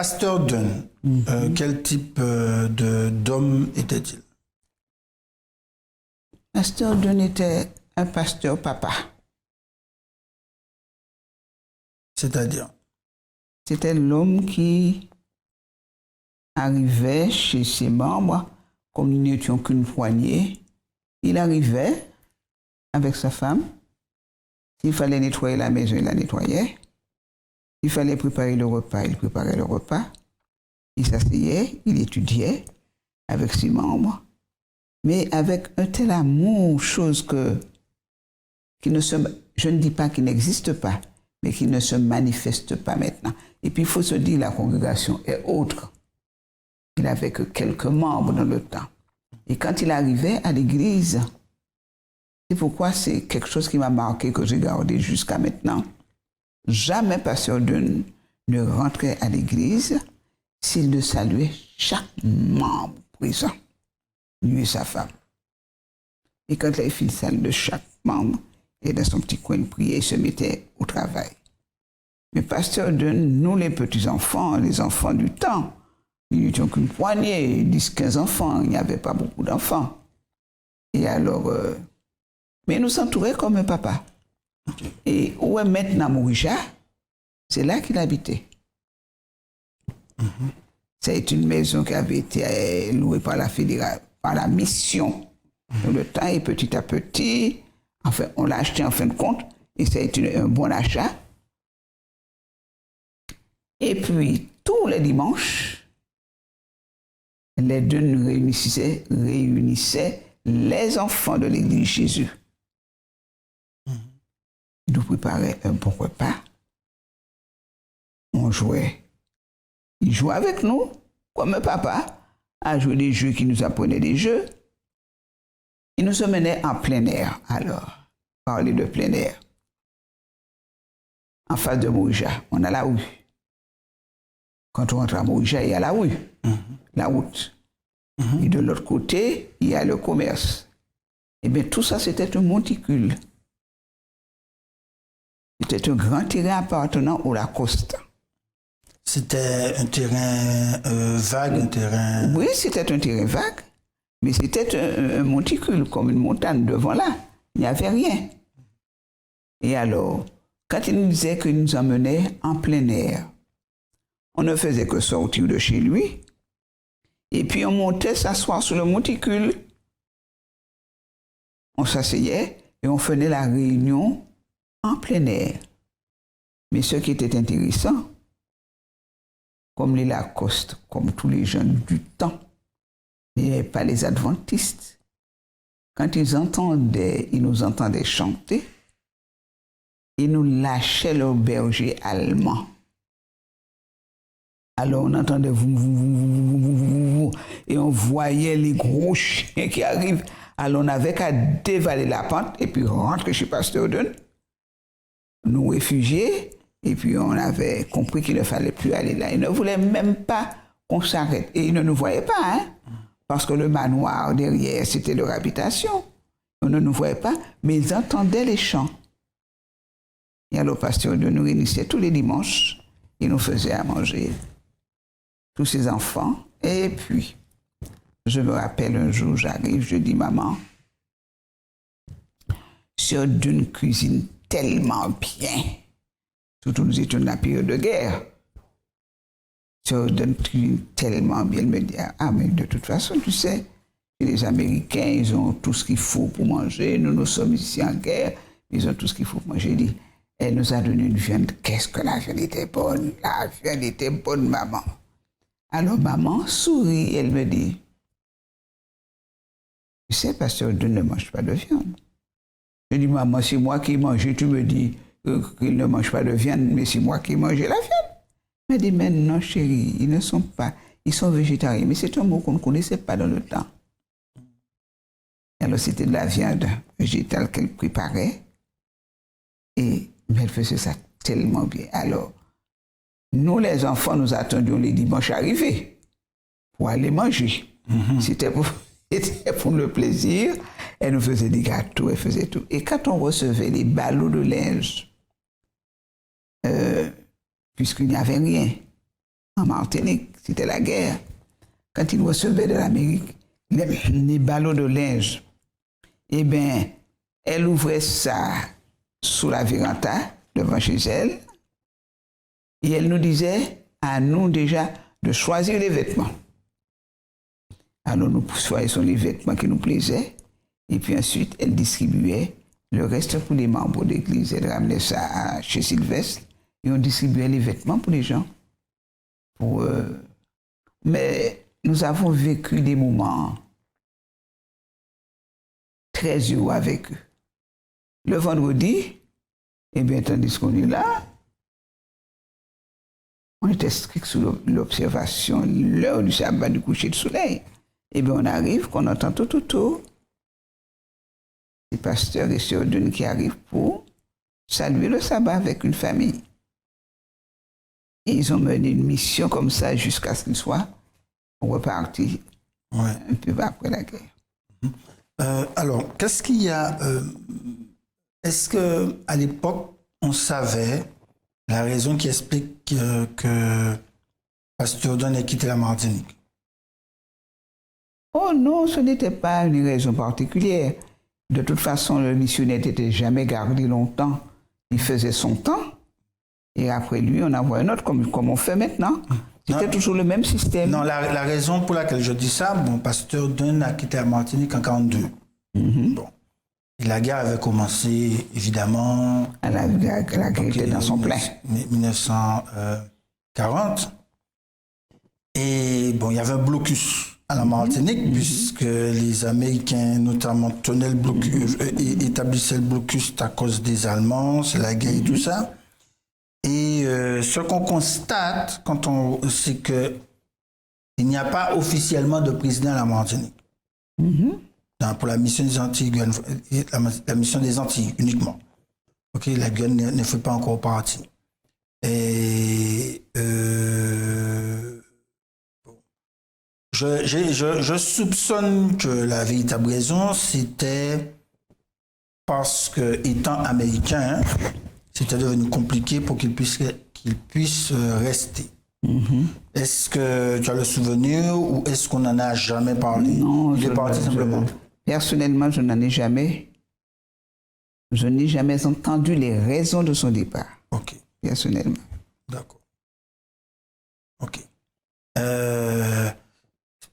Pasteur Dunn, quel type d'homme était-il? Pasteur Dunn était un pasteur papa. C'est-à-dire? C'était l'homme qui arrivait chez ses membres, comme nous n'étions qu'une poignée. Il arrivait avec sa femme. S'il fallait nettoyer la maison, il la nettoyait. S'il fallait préparer le repas, il préparait le repas. Il s'asseyait, il étudiait avec ses membres, mais avec un tel amour, chose qui ne se, je ne dis pas qu'il n'existe pas, mais qui ne se manifeste pas maintenant. Et puis il faut se dire, la congrégation est autre. Il n'avait que quelques membres dans le temps. Et quand il arrivait à l'église, c'est pourquoi c'est quelque chose qui m'a marqué, que j'ai gardé jusqu'à maintenant. Jamais pasteur Dunn ne rentrait à l'église s'il ne saluait chaque membre présent, lui et sa femme. Et quand les filles saluaient chaque membre, et dans son petit coin de prière, il se mettait au travail. Mais pasteur Dunn, nous les petits-enfants, les enfants du temps, nous n'étions qu'une poignée, 10-15 enfants, il n'y avait pas beaucoup d'enfants. Et alors, mais il nous entourait comme un papa. Okay. Et où est maintenant Mourija? C'est là qu'il habitait. C'est une maison qui avait été louée par la fédération, par la mission. Dans le temps, et petit à petit, enfin, on l'a acheté en fin de compte, et ça a été un bon achat. Et puis, tous les dimanches, les deux nous réunissaient les enfants de l'église Jésus. Ils nous préparaient un bon repas. On jouait. Il jouait avec nous, comme un papa, à jouer des jeux qui nous apprenaient des jeux. Il nous emmenait en plein air, alors. Parler de plein air. En face de Mourija, on a la rue. Quand on rentre à Mourija, il y a la rue, la route. Et de l'autre côté, il y a le commerce. Et bien tout ça, c'était un monticule. C'était un grand terrain appartenant au Lacoste. C'était un terrain vague, un terrain... Oui, c'était un terrain vague, mais c'était un monticule, comme une montagne devant là. Il n'y avait rien. Et alors, quand il nous disait qu'il nous emmenait en plein air, on ne faisait que sortir de chez lui, et puis on montait s'asseoir sur le monticule. On s'asseyait et on faisait la réunion en plein air. Mais ce qui était intéressant, comme les Lacoste, comme tous les jeunes du temps, mais pas les adventistes, quand ils nous entendaient chanter, ils nous lâchaient le berger allemand. Alors on entendait et on voyait les gros chiens qui arrivent. Alors on n'avait qu'à dévaler la pente et puis rentrer chez Pasteur Dunn, nous réfugier, et puis on avait compris qu'il ne fallait plus aller là. Ils ne voulaient même pas qu'on s'arrête. Et ils ne nous voyaient pas, hein, parce que le manoir derrière, c'était leur habitation. On ne nous voyait pas, mais ils entendaient les chants. Et alors Pasteur Dunn nous réunissait tous les dimanches, il nous faisait à manger. Tous ses enfants. Et puis, je me rappelle un jour, j'arrive, je dis, maman, Sœur Dunn cuisine tellement bien. Surtout, nous étions dans la période de guerre. Sœur Dunn cuisine tellement bien. Elle me dit, ah, mais de toute façon, tu sais, les Américains, ils ont tout ce qu'il faut pour manger. Nous sommes ici en guerre, ils ont tout ce qu'il faut pour manger. Je dis, elle nous a donné une viande. Qu'est-ce que la viande était bonne? La viande était bonne, maman. Alors maman sourit, elle me dit, tu sais, Pasteur Dunn ne mange pas de viande. Je dis, maman, c'est moi qui mange. Tu me dis qu'il ne mange pas de viande, mais c'est moi qui mange la viande. Elle me dit, mais non, chérie, ils ne sont pas, ils sont végétariens. Mais c'est un mot qu'on ne connaissait pas dans le temps. Alors c'était de la viande végétale qu'elle préparait. Et elle faisait ça tellement bien. Alors, nous, les enfants, nous attendions les dimanches arrivés pour aller manger. C'était pour le plaisir. Elle nous faisait des gâteaux, elle faisait tout. Et quand on recevait les ballots de linge, puisqu'il n'y avait rien, en Martinique, c'était la guerre. Quand il recevait de l'Amérique les ballots de linge, eh bien, elle ouvrait ça sous la véranda, devant chez elle, et elle nous disait à nous déjà de choisir les vêtements. Alors nous choisissions les vêtements qui nous plaisaient, et puis ensuite elle distribuait le reste pour les membres de l'église. Elle ramenait ça chez Sylvestre, et on distribuait les vêtements pour les gens. Mais nous avons vécu des moments très heureux avec eux. Le vendredi, eh bien, tandis qu'on est là, on était strict sous l'observation, l'heure du sabbat du coucher du soleil. Eh bien, on arrive, qu'on entend tout. Les pasteurs et sœurs d'une qui arrivent pour saluer le sabbat avec une famille. Et ils ont mené une mission comme ça jusqu'à ce qu'ils soient repartis un peu après la guerre. Alors, qu'est-ce qu'il y a est-ce qu'à l'époque, on savait la raison qui explique que Pasteur Don ait quitté la Martinique? Oh non, ce n'était pas une raison particulière. De toute façon, le missionnaire n'était jamais gardé longtemps. Il faisait son temps. Et après lui, on envoie un autre, comme on fait maintenant. C'était toujours le même système. Non, la raison pour laquelle je dis ça, bon, Pasteur Don a quitté la Martinique en 1942. Bon. Et la guerre avait commencé, évidemment. La guerre était dans son plein. 1940. Et bon, il y avait un blocus à la Martinique, puisque les Américains, notamment, tenaient le blocus, établissaient le blocus à cause des Allemands, c'est la guerre et tout ça. Et ce qu'on constate, c'est qu'il n'y a pas officiellement de président à la Martinique. Pour la mission des Antilles, la mission des Antilles uniquement. Ok, la Guyane ne fait pas encore partie. Et je soupçonne que la véritable raison, c'était parce que, étant américain, c'était devenu compliqué pour qu'il puisse rester. Est-ce que tu as le souvenir ou est-ce qu'on n'en a jamais parlé? Non, il est parti simplement. Personnellement, je n'en ai jamais. Je n'ai jamais entendu les raisons de son départ. Ok. Personnellement. D'accord. Ok. Parce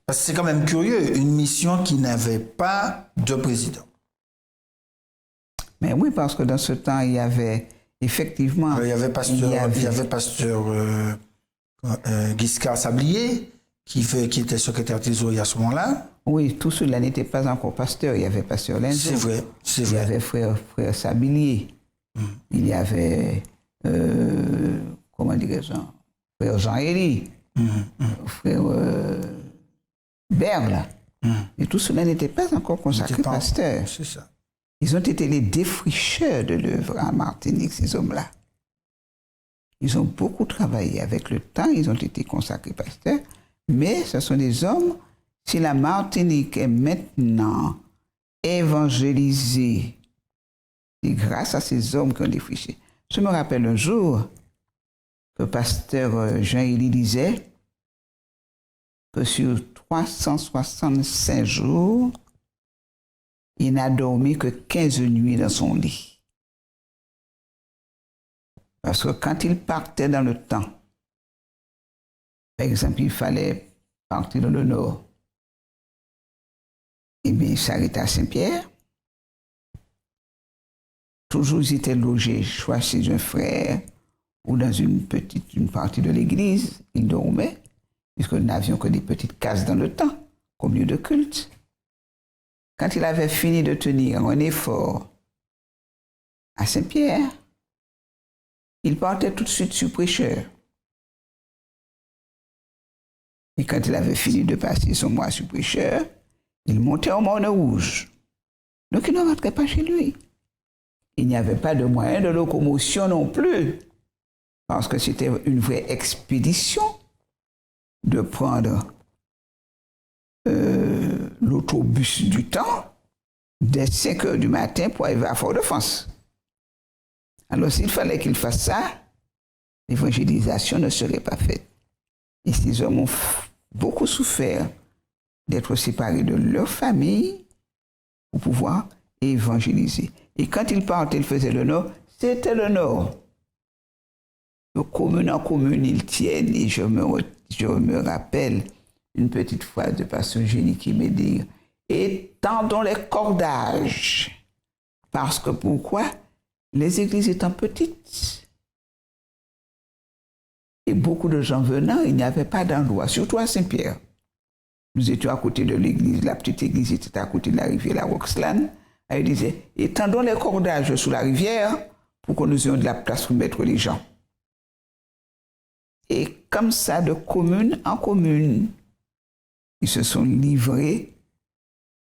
que c'est quand même curieux, une mission qui n'avait pas de président. Mais oui, parce que dans ce temps, il y avait effectivement... Il y avait pasteur Giscard Sablier, qui était secrétaire trésorier à ce moment-là. Oui, tout cela n'était pas encore pasteur. Il y avait pasteur Lenzo. C'est vrai. Il y avait frère Sablier. Il y avait, comment dirais-je, frère Jean-Élie, frère Berle. Et tout cela n'était pas encore consacré pasteur. C'est ça. Ils ont été les défricheurs de l'œuvre en Martinique, ces hommes-là. Ils ont beaucoup travaillé. Avec le temps, ils ont été consacrés pasteurs. Mais ce sont des hommes, si la Martinique est maintenant évangélisée, c'est grâce à ces hommes qui ont défriché. Je me rappelle un jour que pasteur Jean-Élie disait que sur 365 jours, il n'a dormi que 15 nuits dans son lit. Parce que quand il partait dans le temps, par exemple, il fallait partir dans le nord, eh bien, il s'arrêtait à Saint-Pierre. Toujours, il était logé, soit chez un frère ou dans une partie de l'église. Il dormait, puisque nous n'avions que des petites cases dans le temps, comme lieu de culte. Quand il avait fini de tenir un effort à Saint-Pierre, il partait tout de suite sur prêcheur. Et quand il avait fini de passer son mois sur prêcheur, il montait au Morne Rouge. Donc il ne rentrait pas chez lui. Il n'y avait pas de moyen de locomotion non plus, parce que c'était une vraie expédition de prendre l'autobus du temps dès 5 heures du matin pour arriver à Fort-de-France. Alors s'il fallait qu'il fasse ça, l'évangélisation ne serait pas faite. Et ces hommes ont beaucoup souffert d'être séparés de leur famille pour pouvoir évangéliser. Et quand ils partaient, ils faisaient le nord, c'était le nord. De commune en commune, ils tiennent. Et je me rappelle une petite phrase de Pasteur Génie qui me dit « Étendons les cordages ». Parce que pourquoi? Les églises étant petites, et beaucoup de gens venant, il n'y avait pas d'endroit, surtout à Saint-Pierre. Nous étions à côté de l'église, la petite église était à côté de la rivière, la Roxland. Elle disait, étendons les cordages sous la rivière pour que nous ayons de la place pour mettre les gens. Et comme ça, de commune en commune, ils se sont livrés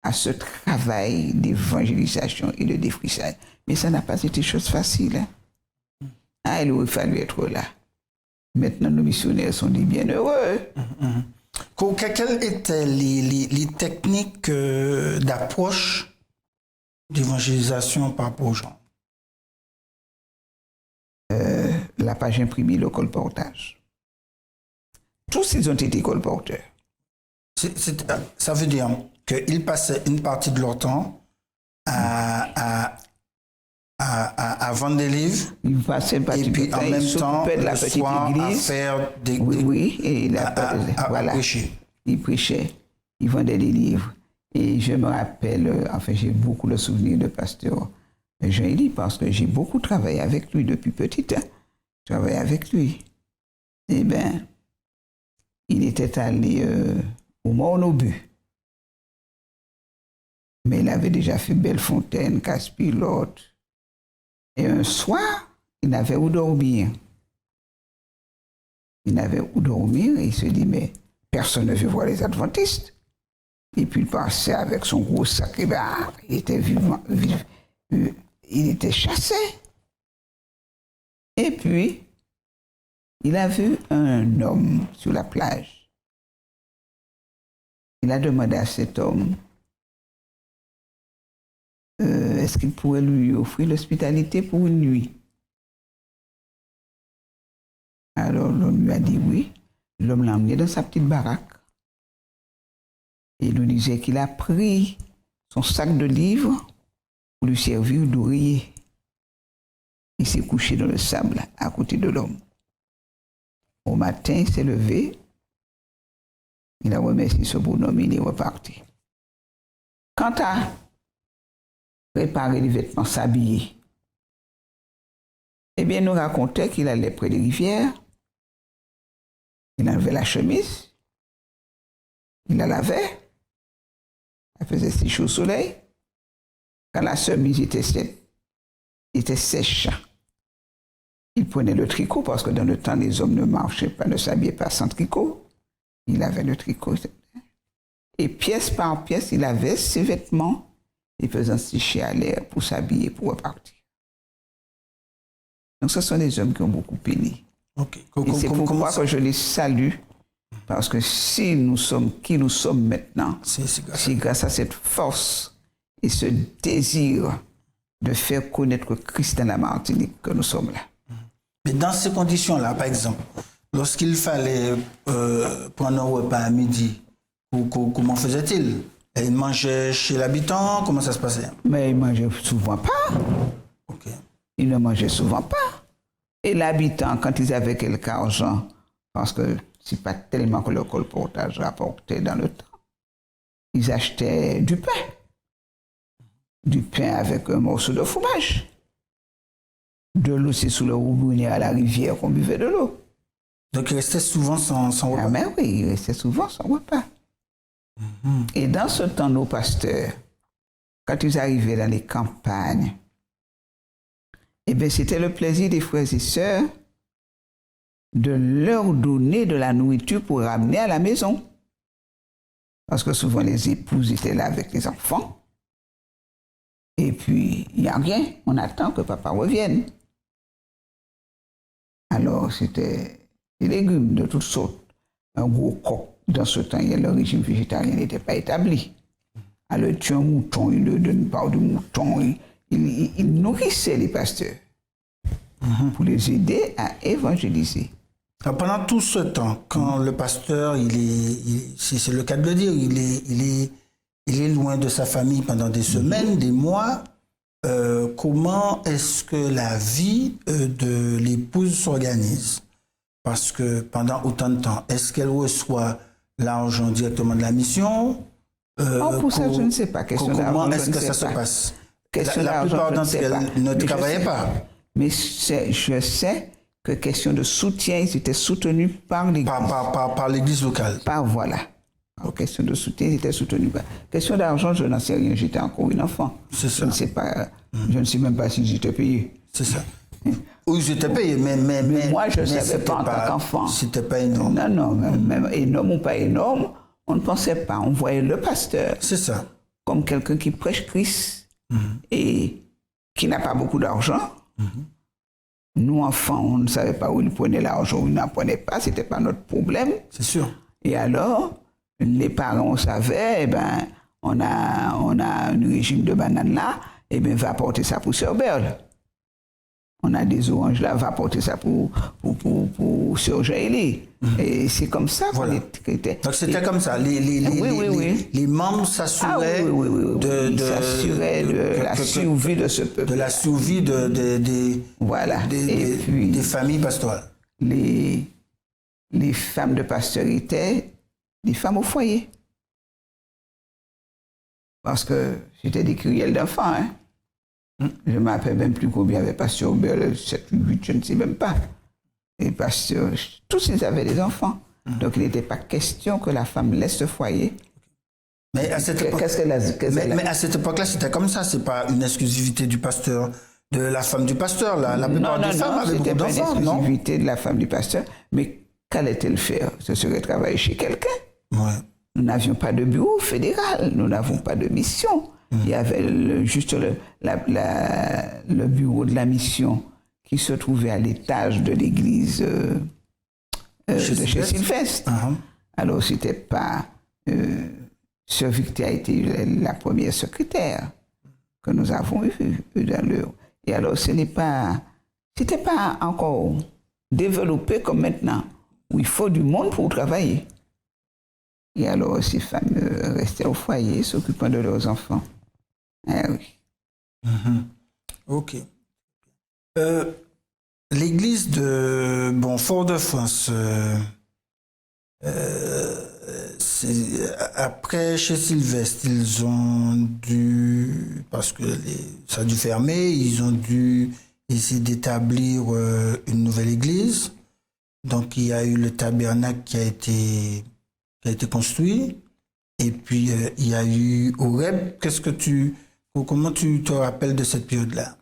à ce travail d'évangélisation et de défrichage. Mais ça n'a pas été chose facile. Hein? Ah, il aurait fallu être là. Maintenant, nos missionnaires sont des bienheureux. Quelles étaient les techniques d'approche d'évangélisation par rapport aux gens? La page imprimée, le colportage. Tous ils ont été colporteurs. Ça veut dire qu'ils passaient une partie de leur temps à vendre des livres. Ils passaient une partie et puis de en même temps, de la le petite soir, église. à faire des Oui, et à prêcher. Ils prêchaient, ils vendaient des livres. Et je me rappelle, enfin, j'ai beaucoup de souvenirs de pasteur Jean-Élie parce que j'ai beaucoup travaillé avec lui depuis petit. Hein. Je travaillais avec lui. Eh bien, il était allé au Mont-Nobu. Mais il avait déjà fait Bellefontaine, Casse-Pilote. Et un soir, il n'avait où dormir. Il n'avait où dormir et il se dit, mais personne ne veut voir les adventistes. Et puis il passait avec son gros sac, et ben, il était il était chassé. Et puis, il a vu un homme sur la plage. Il a demandé à cet homme, est-ce qu'il pourrait lui offrir l'hospitalité pour une nuit? Alors l'homme lui a dit oui. L'homme l'a emmené dans sa petite baraque. Et il lui disait qu'il a pris son sac de livres pour lui servir d'oreiller. Il s'est couché dans le sable à côté de l'homme. Au matin, il s'est levé. Il a remercié ce bonhomme et il est reparti. Quant à préparer les vêtements, s'habiller, eh bien, il nous racontait qu'il allait près des rivières. Il enlevait la chemise. Il la lavait. Elle faisait si chaud au soleil. Quand la chemise était sèche, il prenait le tricot, parce que dans le temps, les hommes ne marchaient pas, ne s'habillaient pas sans tricot. Il avait le tricot. Et pièce par pièce, il avait ses vêtements, les faisant sécher à l'air pour s'habiller, pour repartir. Donc, ce sont des hommes qui ont beaucoup péni. Okay. Et c'est pourquoi que je les salue, parce que si nous sommes qui nous sommes maintenant, c'est grâce à cette force et ce désir de faire connaître Christ dans la Martinique que nous sommes là. Mais dans ces conditions-là, par exemple, lorsqu'il fallait prendre un repas à midi, comment faisait-il? Il mangeait chez l'habitant? Comment ça se passait? Mais il mangeait souvent pas. Okay. Il ne mangeait souvent pas. Et l'habitant, quand ils avaient quelque argent, parce que c'est pas tellement que le colportage rapportait dans le temps, ils achetaient du pain. Du pain avec un morceau de fromage. De l'eau, c'est sous le robinet à la rivière qu'on buvait de l'eau. Donc il restait souvent sans repas? Ah ben oui, il restait souvent sans repas. Et dans ce temps, nos pasteurs, quand ils arrivaient dans les campagnes, eh bien, c'était le plaisir des frères et sœurs de leur donner de la nourriture pour ramener à la maison. Parce que souvent, les épouses étaient là avec les enfants. Et puis, il n'y a rien. On attend que papa revienne. Alors, c'était des légumes de toutes sortes. Un gros coq. Dans ce temps, le régime végétarien n'était pas établi. Alors, il tue un mouton, il ne donne pas de mouton. Il nourrissait les pasteurs pour les aider à évangéliser. Alors, pendant tout ce temps, quand le pasteur, c'est le cas de le dire, il est loin de sa famille pendant des semaines, des mois, comment est-ce que la vie de l'épouse s'organise? Parce que pendant autant de temps, est-ce qu'elle reçoit l'argent directement de la mission? Pour ça, je ne sais pas. Comment est-ce que ça se passe? La plupart d'entre elles ne travaillaient pas. Mais je sais que question de soutien, ils étaient soutenus par l'Église. Par l'Église locale. Voilà. En question de soutien, ils étaient soutenus par. Question d'argent, je n'en sais rien. J'étais encore une enfant. C'est ça. Je ne sais pas. Je ne sais même pas si j'étais payé. C'est ça. Oui, j'étais payé, mais moi, je ne savais pas en tant qu'enfant. C'était pas énorme. Non, même énorme ou pas énorme, on ne pensait pas. On voyait le pasteur. C'est ça. Comme quelqu'un qui prêche Christ et qui n'a pas beaucoup d'argent. Nous, enfants, on ne savait pas où il prenait l'argent ou il n'en prenait pas. Ce n'était pas notre problème. C'est sûr. Et alors, les parents savaient, eh ben, on a un régime de bananes là, eh bien, va porter ça pour Sœur Berle. On a des oranges là, va porter ça pour Sœur Jaélie. Et c'est comme ça qu'on était. Donc c'était comme ça. Les membres s'assuraient de la survie de ce peuple. De la survie des familles pastorales. Les femmes de pasteur étaient des femmes au foyer. Parce que c'était des crielles d'enfants, hein. Je ne me rappelle même plus combien il y avait pasteur Berle, 7 ou 8, je ne sais même pas. Et pasteur, tous ils avaient des enfants. Donc il n'était pas question que la femme laisse ce foyer. Mais à cette époque, mais à cette époque-là, c'était comme ça. C'est pas une exclusivité du pasteur, de la femme du pasteur. La plupart des femmes avaient beaucoup d'enfants, non? C'était pas une exclusivité de la femme du pasteur. Mais qu'allait-elle faire? Ce serait travailler chez quelqu'un. Ouais. Nous n'avions pas de bureau fédéral. Nous n'avons pas de mission. Il y avait juste le bureau de la mission qui se trouvait à l'étage de l'église de chez Sylvestre. Alors, c'était pas... Sœur Victor a été la première secrétaire que nous avons eue dans le... Et alors, c'était pas encore développé comme maintenant, où il faut du monde pour travailler. Et alors, ces femmes restaient au foyer, s'occupant de leurs enfants. Ah oui. Ok. L'église de Fort-de-France, après chez Sylvestre, ils ont dû, parce que ça a dû fermer, ils ont dû essayer d'établir une nouvelle église. Donc il y a eu le tabernacle qui a été construit. Et puis il y a eu Horeb. Comment tu te rappelles de cette période-là?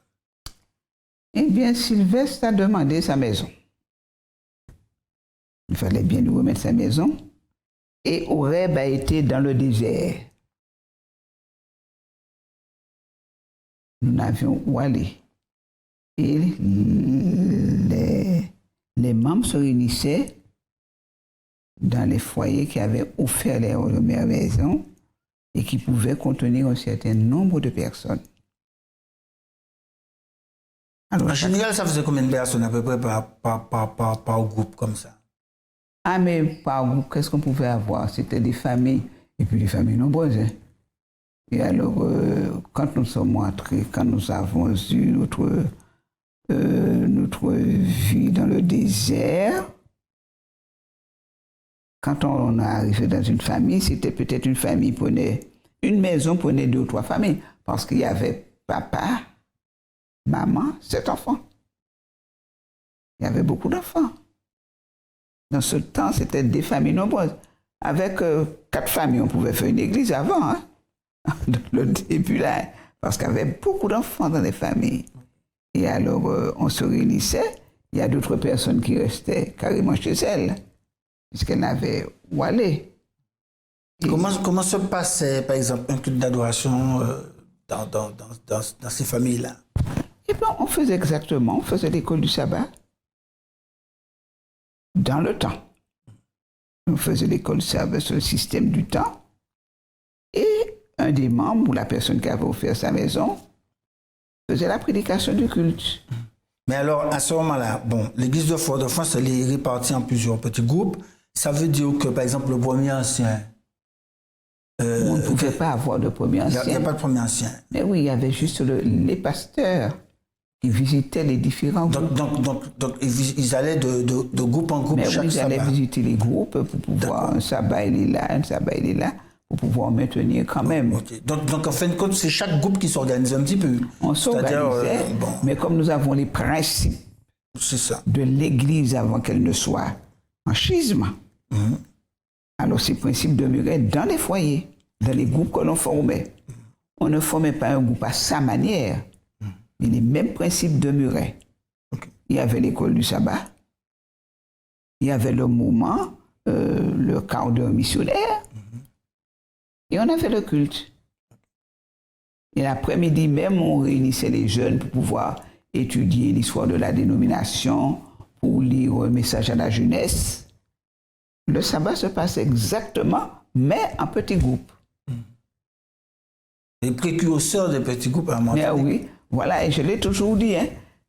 Eh bien, Sylvestre a demandé sa maison. Il fallait bien lui remettre sa maison. Et Horeb a été dans le désert. Nous n'avions où aller. Et les membres se réunissaient dans les foyers qui avaient offert les maisons et qui pouvaient contenir un certain nombre de personnes. Alors, en général, ça faisait combien de personnes à peu près par groupe comme ça? Ah, mais par groupe, qu'est-ce qu'on pouvait avoir? C'était des familles, et puis des familles nombreuses. Hein. Et alors, quand nous sommes entrés, quand nous avons eu notre vie dans le désert, quand on est arrivé dans une famille, c'était peut-être une maison prenait 2 ou 3 familles, parce qu'il y avait papa, maman, 7 enfants. Il y avait beaucoup d'enfants. Dans ce temps, c'était des familles nombreuses. Avec 4 familles, on pouvait faire une église avant, hein, le début là, parce qu'il y avait beaucoup d'enfants dans les familles. Et alors, on se réunissait. Il y a d'autres personnes qui restaient carrément chez elles, puisqu'elles n'avaient où aller. Comment se passait, par exemple, un culte d'adoration dans ces familles-là? Eh bien, on faisait l'école du sabbat dans le temps. On faisait l'école du sabbat sur le système du temps. Et un des membres, ou la personne qui avait offert sa maison, faisait la prédication du culte. Mais alors, à ce moment-là, bon, l'église de Fort-de-France, elle est répartie en plusieurs petits groupes. Ça veut dire que, par exemple, le premier ancien... On ne pouvait pas avoir de premier Il n'y ancien. a pas de premier ancien. Mais oui, il y avait juste les pasteurs qui visitaient les différents groupes. Donc ils allaient de groupe en groupe Mais chaque oui, ils allaient sabbat. visiter les groupes pour pouvoir, un sabbat il est là, un sabbat il est là, pour pouvoir maintenir quand même. Okay. Donc en fin de compte, c'est chaque groupe qui s'organisait un petit peu. On s'organisait, mais comme nous avons les principes de l'Église avant qu'elle ne soit en schisme, alors ces principes demeuraient dans les foyers, dans les groupes que l'on formait. On ne formait pas un groupe à sa manière, mais les mêmes principes demeuraient. Okay. Il y avait l'école du sabbat, il y avait le moment, le quart d'heure missionnaire, et on avait le culte. Et l'après-midi même, on réunissait les jeunes pour pouvoir étudier l'histoire de la dénomination, pour lire un message à la jeunesse. Le sabbat se passe exactement, mais en petits groupes. Les précurseurs des petits groupes à Martinique. Mais oui, voilà, et je l'ai toujours dit. Hein.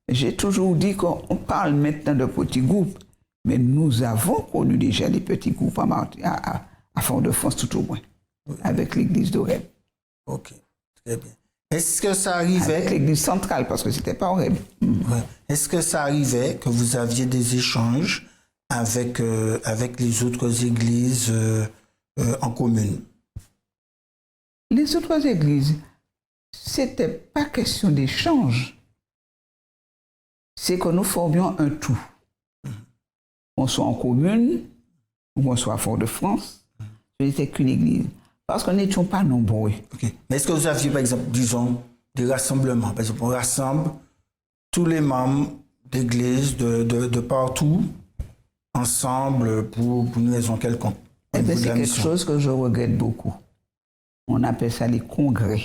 J'ai toujours dit qu'on parle maintenant de petits groupes, mais nous avons connu déjà les petits groupes à Fort-de-France tout au moins, avec l'église d'Oreb. Ok, très bien. Est-ce que ça arrivait... Avec l'église centrale, parce que c'était pas Oreb. Ouais. Est-ce que ça arrivait que vous aviez des échanges avec les autres églises en commune? Les autres églises, c'était pas question d'échange. C'est que nous formions un tout. Qu'on soit en commune, ou qu'on soit à Fort-de-France, ce n'était qu'une église. Parce qu'on n'étions pas nombreux. Okay. Mais est-ce que vous aviez, par exemple, disons, des rassemblements? Par exemple, on rassemble tous les membres d'église de partout ensemble pour une raison quelconque. Eh bien, c'est quelque chose que je regrette beaucoup. On appelle ça les congrès.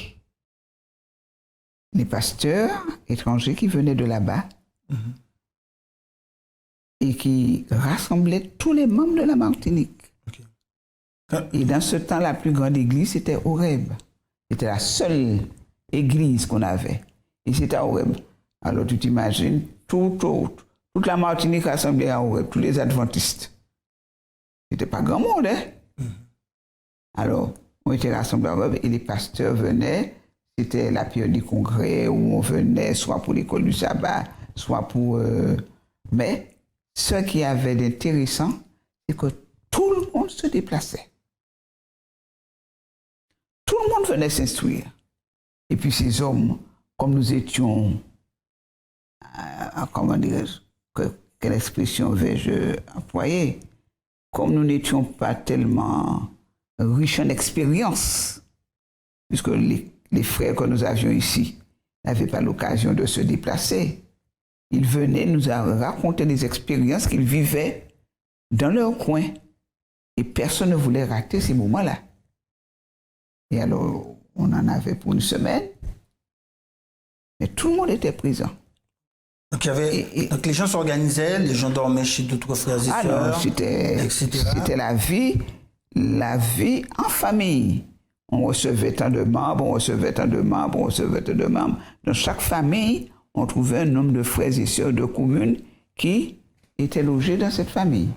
Les pasteurs étrangers qui venaient de là-bas et qui rassemblaient tous les membres de la Martinique. Okay. Et dans ce temps, la plus grande église, c'était Oreb. C'était la seule église qu'on avait. Et c'était à Oreb. Alors tu t'imagines, toute la Martinique rassemblée à Oreb, tous les adventistes. C'était pas grand monde, hein? Alors, on était rassemblés à Oreb et les pasteurs venaient. C'était la période du congrès où on venait soit pour l'école du sabbat, soit pour... Mais ce qui avait d'intéressant, c'est que tout le monde se déplaçait. Tout le monde venait s'instruire. Et puis ces hommes, comme nous étions, comment dirais-je, quelle expression vais-je employer? Comme nous n'étions pas tellement riches en expérience, puisque les frères que nous avions ici n'avaient pas l'occasion de se déplacer, ils venaient nous raconter des expériences qu'ils vivaient dans leur coin. Et personne ne voulait rater ces moments-là. Et alors, on en avait pour une semaine, mais tout le monde était présent. Donc, donc les gens s'organisaient, les gens dormaient chez d'autres frères et sœurs, c'était la vie en famille. On recevait tant de membres, on recevait tant de membres, on recevait tant de membres. Dans chaque famille, on trouvait un nombre de frères et sœurs de communes qui étaient logés dans cette famille.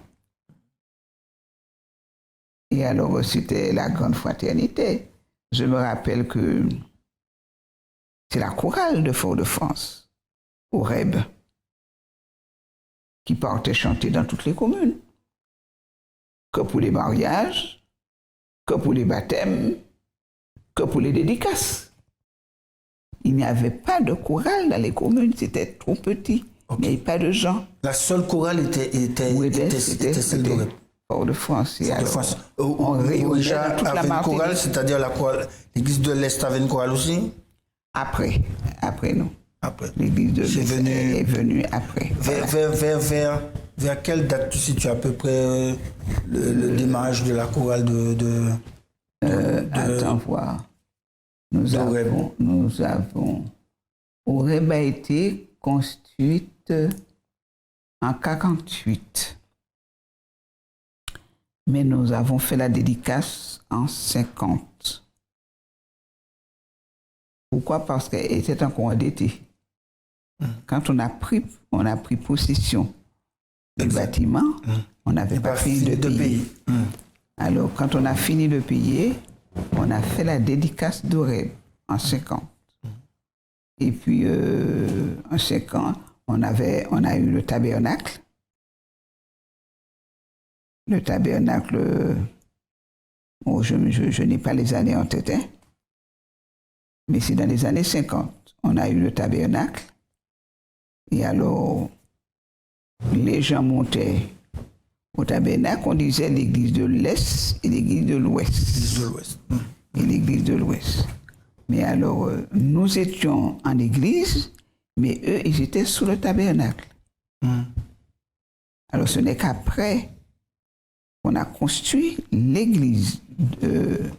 Et alors, c'était la grande fraternité. Je me rappelle que c'est la chorale de Fort-de-France, Oreb, qui partait chanter dans toutes les communes. Que pour les mariages, que pour les baptêmes, que pour les dédicaces. Il n'y avait pas de chorale dans les communes, c'était trop petit. Okay. Il n'y avait pas de gens. La seule chorale était celle d'Oreb. Fort-de-France. Fort-de-France. On réunissait toute la Martinique. Chorale, c'est-à-dire l'église de l'Est avait une chorale aussi? Après nous. Après. L'église de l'Est est venue après. Vers quelle date tu situes à peu près le démarrage de la chorale attends voir. Nous avons... Oreb a été construite en 48. Mais nous avons fait la dédicace en 50. Pourquoi? Parce qu'elle était encore endettée. quand on a pris possession du bâtiment, on n'avait pas fini de payer. Alors, quand on a fini de payer, on a fait la dédicace d'Horeb en 50. Et puis, en 50, on a eu le tabernacle. Le tabernacle, bon, je n'ai pas les années en tête, hein, mais c'est dans les années 50. On a eu le tabernacle. Et alors, les gens montaient au tabernacle, on disait l'église de l'Est et l'église de l'Ouest. Et l'église de l'Ouest. Mais alors, nous étions en église, mais eux, ils étaient sous le tabernacle. Alors, ce n'est qu'après qu'on a construit l'église de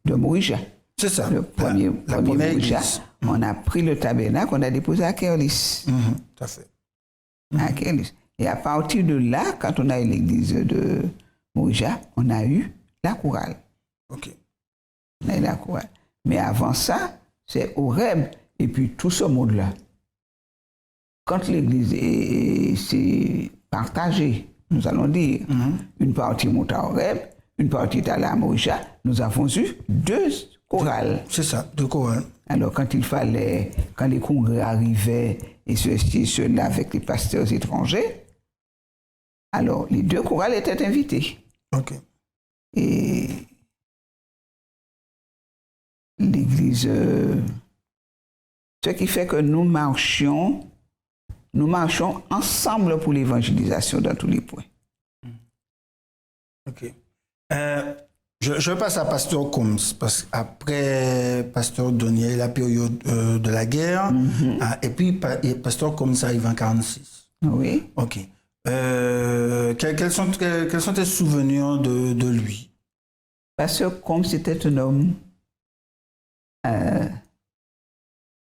Morija. C'est ça. Le premier première Morija. église. On a pris le tabernacle, on a déposé à Kerlis. Tout à fait. À Kerlis. Et à partir de là, quand on a eu l'église de Morija, on a eu la chorale. OK. On a eu la chorale. Mais avant ça, c'est Horeb et puis tout ce monde-là. Quand l'église s'est partagée, nous allons dire, une partie monte à Horeb, une partie est allée à Morija, nous avons eu 2 chorales. C'est ça, 2 chorales. Alors, quand les congrès arrivaient, et ceci, ceux-là avec les pasteurs étrangers, alors les 2 chorales étaient invités. OK. Et l'église, ce qui fait que nous marchions ensemble pour l'évangélisation dans tous les points. OK. Je passe à Pasteur Combs, parce qu'après Pasteur Donnier, la période de la guerre, et puis Pasteur Combs arrive en 1946. Oui. OK. Quels sont tes souvenirs de lui? Pasteur Combs était un homme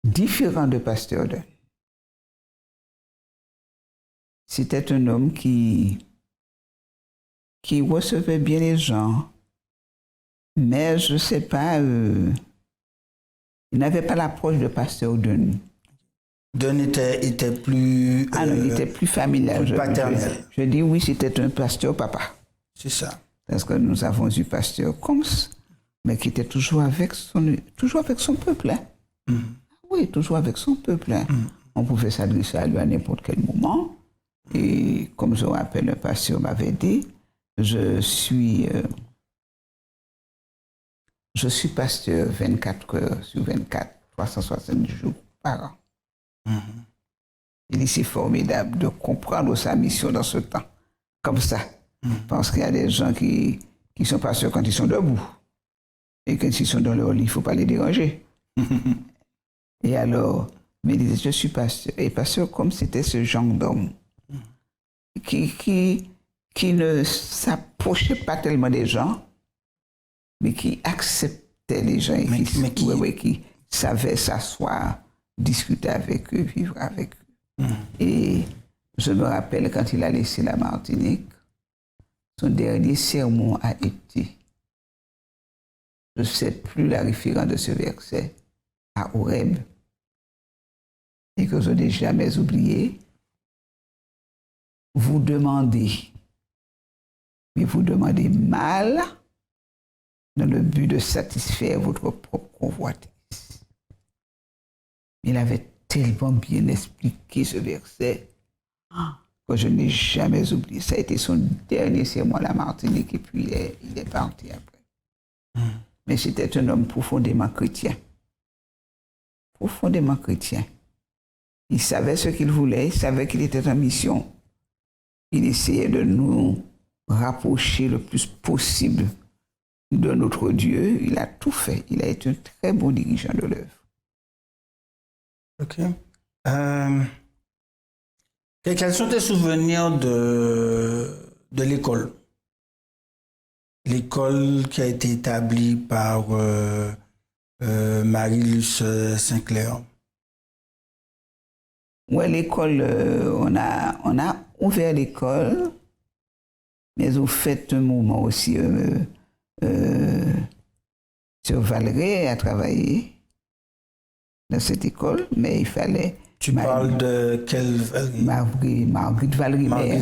différent de Pasteur Donne. C'était un homme qui recevait bien les gens, mais je ne sais pas, il n'avait pas l'approche de Pasteur Donne. Donne était plus... non, il était plus familial. Plus paternel. Je dis oui, c'était un pasteur papa. C'est ça. Parce que nous avons eu Pasteur Combs, mais qui était toujours avec son peuple. Hein. Oui, toujours avec son peuple. Hein. On pouvait s'adresser à lui à n'importe quel moment. Et comme je me rappelle, un pasteur m'avait dit, je suis pasteur 24 heures sur 24, 370 jours par an. Il dit, c'est formidable de comprendre sa mission dans ce temps, comme ça. Parce qu'il y a des gens qui sont pasteurs quand ils sont debout. Et quand ils sont dans leur lit, il ne faut pas les déranger. Et alors, mais il disait, je suis pasteur. Et pasteur, comme c'était ce genre d'homme qui ne s'approchait pas tellement des gens, mais qui acceptait les gens et qui savait s'asseoir, discuter avec eux, vivre avec eux. Et je me rappelle quand il a laissé la Martinique, son dernier sermon a été, je ne sais plus la référence de ce verset, à Horeb, et que je n'ai jamais oublié. Vous demandez, mais vous demandez mal dans le but de satisfaire votre propre convoitise. Il avait tellement bien expliqué ce verset que je n'ai jamais oublié. Ça a été son dernier sermon à la Martinique et puis il est parti après. Mais c'était un homme profondément chrétien. Profondément chrétien. Il savait ce qu'il voulait, il savait qu'il était en mission. Il essayait de nous rapprocher le plus possible de notre Dieu. Il a tout fait. Il a été un très bon dirigeant de l'œuvre. OK. Quels sont tes souvenirs de l'école? L'école qui a été établie par Marie-Luce Sinclair. Ouais, l'école, on a ouvert l'école, mais au fait un moment aussi, Sœur Valérie a travaillé dans cette école, mais il fallait Tu parles de quelle Valérie? Marguerite Valérie Maire.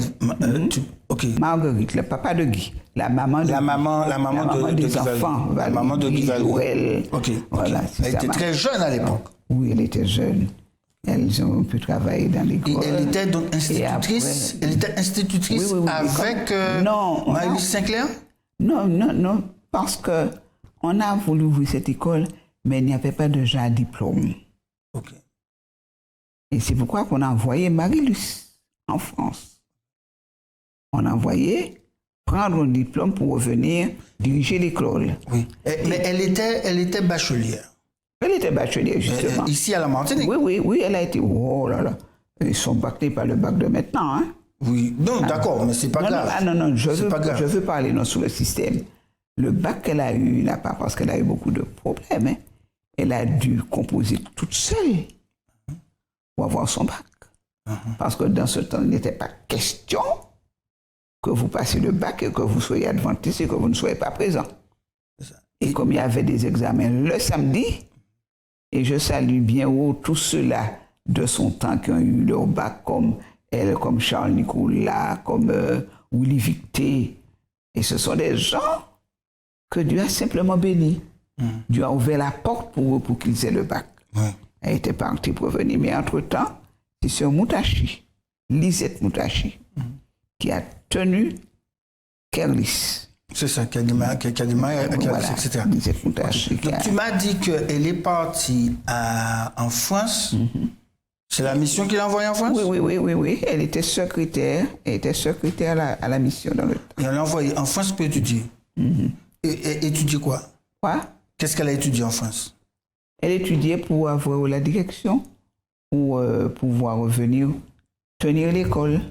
Ok. Marguerite, le papa de Guy. La maman La maman des Guy enfants. La maman de Guy Valérie. Joël. Ok. Voilà, Elle était très jeune à l'époque. Oui, elle était jeune. Elles ont pu travailler dans l'école. Et elle était donc institutrice. Elle était institutrice oui, avec Maëlys Sinclair? Non, parce que on a voulu ouvrir cette école, mais il n'y avait pas de gens à diplôme. Ok. Et c'est pourquoi qu'on a envoyé Marie-Luce en France. On a envoyé prendre un diplôme pour revenir diriger l'école. Oui. Mais elle était bachelière. Elle était bachelière, justement. Ici à la Martinique? Oui, elle a été. Oh là là. Son bac n'est pas le bac de maintenant, hein? Oui, non, d'accord, mais c'est pas grave. Non, je veux parler non sur le système. Le bac qu'elle a eu, là, pas parce qu'elle a eu beaucoup de problèmes, hein, elle a dû composer toute seule pour avoir son bac. Parce que dans ce temps, il n'était pas question que vous passiez le bac et que vous soyez adventiste et que vous ne soyez pas présent. Et comme il y avait des examens le samedi, et je salue bien haut tous ceux-là de son temps qui ont eu leur bac comme elle, comme Charles Nicolas, comme Willy Victé. Et ce sont des gens que Dieu a simplement bénis. Dieu a ouvert la porte pour eux pour qu'ils aient le bac. Elle était partie pour venir. Mais entre-temps, c'est Sœur Moutachi, Lisette Moutachi, qui a tenu Kerlis. C'est ça, qui a démarré, Voilà, etc. Lisette Moutachi. Donc tu m'as dit qu'elle est partie en France. C'est la mission qu'il a envoyée en France? Oui. Elle était secrétaire. À la mission dans le temps. Et on l'a envoyée en France pour étudier. Et étudier quoi? Quoi? Qu'est-ce qu'elle a étudié en France? Elle étudiait pour avoir la direction, pour pouvoir revenir tenir l'école.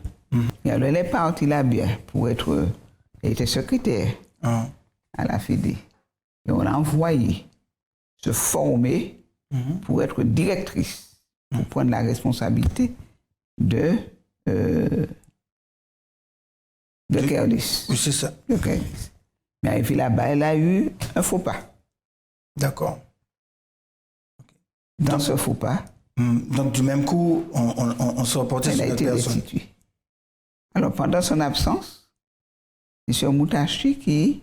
Et alors elle est partie là bien pour être. Elle était secrétaire à la Fédé. Et on l'a envoyé se former pour être directrice, pour prendre la responsabilité de Kerlis. Oui, c'est ça. De Kerlis. Mais arrivée là-bas, elle a eu un faux pas. D'accord. Dans ce faux pas. Donc du même coup, on se reportait sur la personne. Elle a été restituée. Alors pendant son absence, c'est M. Moutachi qui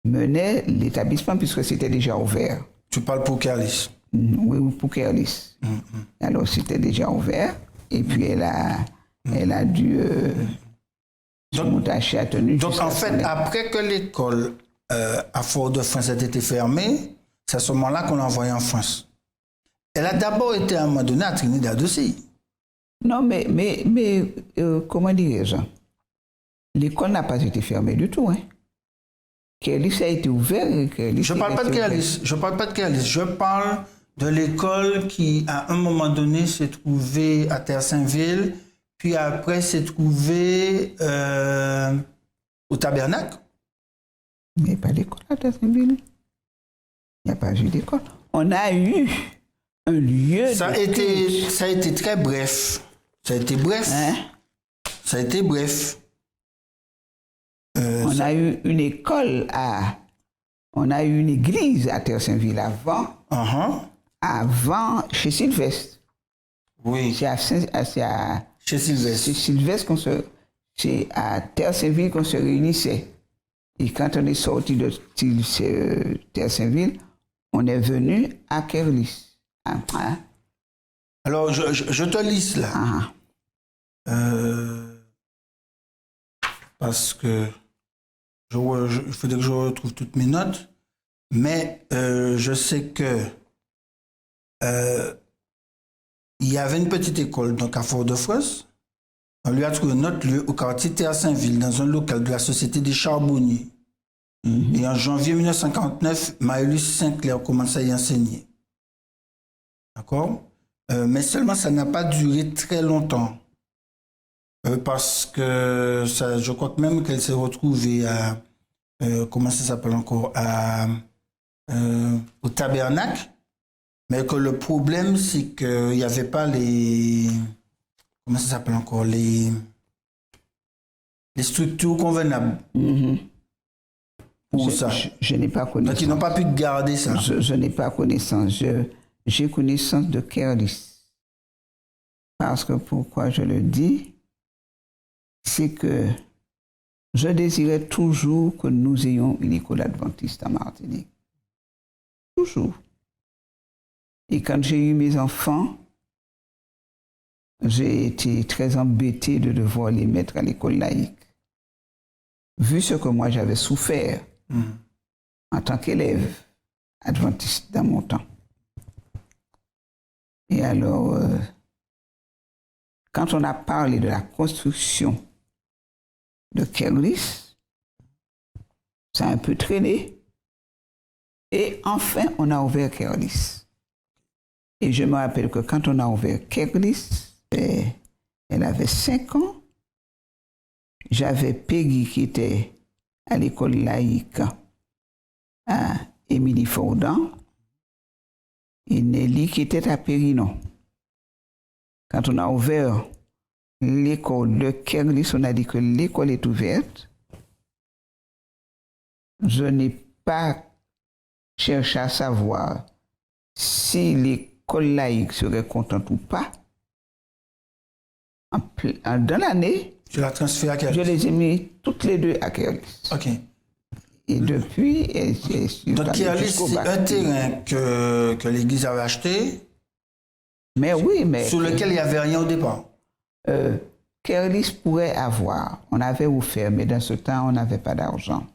menait l'établissement puisque c'était déjà ouvert. Tu parles pour Kerlis? Oui, pour Kerlis. Alors c'était déjà ouvert et puis elle a dû... Donc, Moutachi a tenu. Donc en fait, après que l'école à Fort-de-France a été fermée, c'est à ce moment-là qu'on l'a envoyée en France. Elle a d'abord été à un moment donné à Trinidad aussi. Non, mais comment dirais-je? L'école n'a pas été fermée du tout. Hein. Kerlis a été ouvert. Je ne parle pas de Kerlis. Je parle de l'école qui, à un moment donné, s'est trouvée à Terre-Saint-Ville, puis après s'est trouvée au Tabernacle. Il n'y a pas d'école à Terre-Saint-Ville. Il n'y a pas eu d'école. On a eu un lieu ça a été très bref. Ça a été bref. Hein? Ça a été bref. On a eu une école on a eu une église à Terre-Saint-Ville avant. Avant, chez Sylvestre. Oui. Chez Sylvestre. Chez Sylvestre, c'est à Terre-Saint-Ville qu'on se réunissait. Et quand on est sorti de Terre-Saint-Ville, on est venu à Kerlis. Alors, je te lis là. Parce que il faudrait que je retrouve toutes mes notes. Mais je sais que il y avait une petite école donc à Fort-de-France. On lui a trouvé un autre lieu au quartier Terre-Saint-Ville, dans un local de la Société des Charbonniers. Et en janvier 1959, Maëlys Sinclair commence à y enseigner. D'accord? Mais seulement ça n'a pas duré très longtemps. Parce que je crois que même qu'elle s'est retrouvée à... comment ça s'appelle encore? Au Tabernacle. Mais que le problème, c'est qu'il n'y avait pas les... Comment ça s'appelle encore? Les structures convenables. Pour ça. Je n'ai pas connaissance. Donc ils n'ont pas pu garder ça. Je n'ai pas connaissance. J'ai connaissance de Kerlis. Parce que pourquoi je le dis, c'est que je désirais toujours que nous ayons une école adventiste en Martinique. Toujours. Et quand j'ai eu mes enfants, j'ai été très embêté de devoir les mettre à l'école laïque. Vu ce que moi j'avais souffert en tant qu'élève adventiste dans mon temps. Et alors, quand on a parlé de la construction de Kerlis, ça a un peu traîné. Et enfin, on a ouvert Kerlis. Et je me rappelle que quand on a ouvert Kerlis, elle avait 5 ans. J'avais Peggy qui était à l'école laïque à Émilie-Fordan et Nelly qui était à Périnon. Quand on a ouvert l'école de Kerlis, on a dit que l'école est ouverte. Je n'ai pas cherché à savoir si l'école laïque serait contente ou pas. Dans l'année, Tu l'as transféré à Kerlis? Je les ai mis toutes les deux à Kerlis. Ok. Et depuis, Donc Kerlis, c'est un terrain que l'église avait acheté, mais oui, mais sur lequel il n'y avait rien au départ. Kerlis pourrait avoir. On avait offert, mais dans ce temps, on n'avait pas d'argent.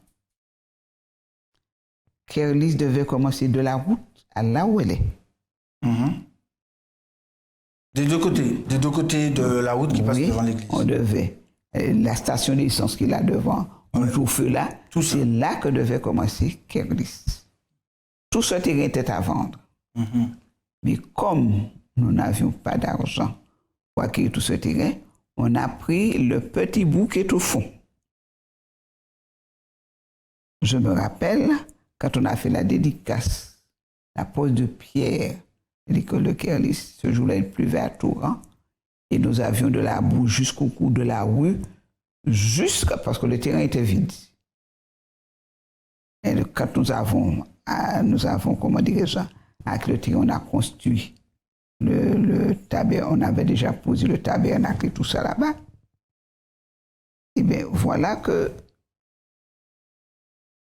Kerlis devait commencer de la route à là où elle est. Des deux côtés de la route qui passe Oui, devant l'église. on devait. La station d'essence qu'il a devant, on joue feu là, c'est là que devait commencer Kerlis. Tout ce terrain était à vendre. Mais comme nous n'avions pas d'argent pour acquérir tout ce terrain, on a pris le petit bout qui est au fond. Je me rappelle, quand on a fait la dédicace, la pose de pierre de l'école de Kerlis, ce jour-là, il pleuvait à torrent, et nous avions de la boue jusqu'au cou de la rue, parce que le terrain était vide. Et quand nous avons comment dirais-je, avec le terrain, on a construit le tabernacle, on avait déjà posé le tabernacle et tout ça là-bas. Et bien, voilà que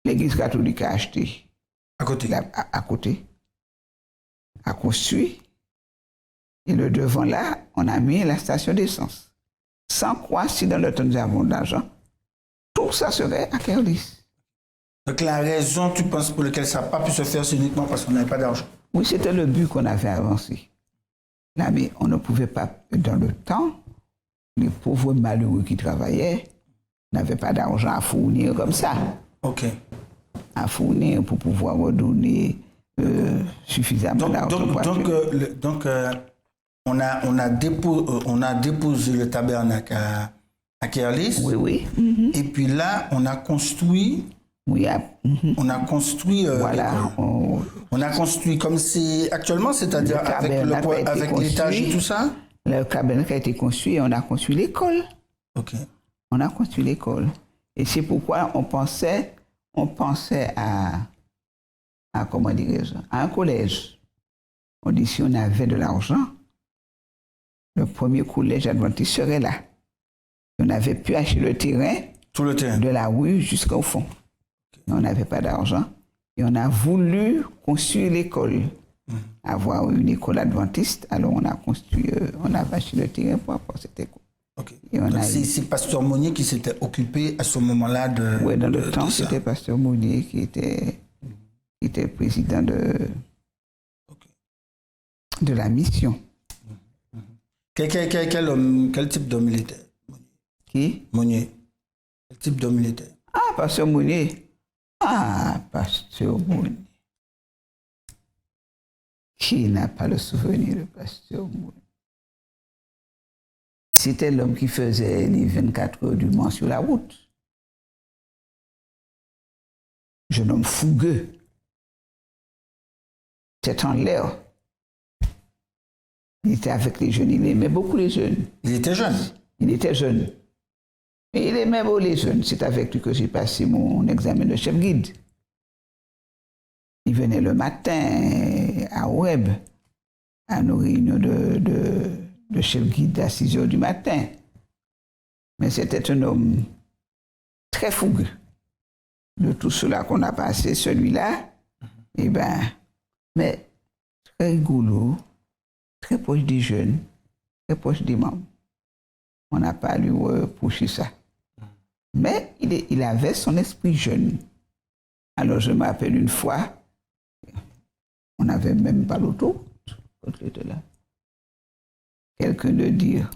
l'Église catholique a acheté À côté. à côté, a construit. Et le devant là, on a mis la station d'essence. Sans quoi, si dans le temps nous avons de l'argent, tout ça serait à Kerlis. Donc la raison, tu penses, pour laquelle ça n'a pas pu se faire, c'est uniquement parce qu'on n'avait pas d'argent. Oui, c'était le but qu'on avait avancé. Là, mais on ne pouvait pas, dans le temps, les pauvres malheureux qui travaillaient n'avaient pas d'argent à fournir comme ça. Ok. À fournir pour pouvoir redonner suffisamment d'argent. Donc, on a déposé le tabernacle à Kerlis. Oui, oui. Et puis là, on a construit. Oui, On a construit. voilà. On a construit comme c'est actuellement, c'est-à-dire avec l'étage et tout ça. Le tabernacle a été construit et on a construit l'école. Ok. On a construit l'école. Et c'est pourquoi on pensait à comment dirais-je, à un collège. On dit si on avait de l'argent, le premier collège adventiste serait là. On avait pu acheter le terrain, Tout le terrain. de la rue jusqu'au fond. Mais on n'avait pas d'argent. Et on a voulu construire l'école. Avoir une école adventiste. Alors on a construit, on a acheté le terrain pour avoir cette école. Okay. Et on c'est Pasteur Monnier qui s'était occupé à ce moment-là de. Oui, dans le temps, c'était Pasteur Monnier qui était président de la mission. Quel type d'homme il était? Qui? Monnier. Quel type d'homme il était? Ah, Pasteur Monnier. Ah, Pasteur Monnier. Qui n'a pas le souvenir de Pasteur Monnier? C'était l'homme qui faisait les 24 heures du Mans sur la route. Jeune homme fougueux. Tête en l'air. Il était avec les jeunes, il aimait beaucoup les jeunes. Il était jeune? Il était jeune. Et il aimait beaucoup les jeunes. C'est avec lui que j'ai passé mon examen de chef guide. Il venait le matin à Oueb, à nos réunions de chez le guide à 6 heures du matin. Mais c'était un homme très fougueux. De tout cela qu'on a passé, celui-là, eh ben, mais très rigolo, très proche des jeunes, très proche des membres. On n'a pas lui reproché ça. Mais il avait son esprit jeune. Alors je me rappelle une fois, on n'avait même pas l'autoroute quand il était là. Quelqu'un de dire,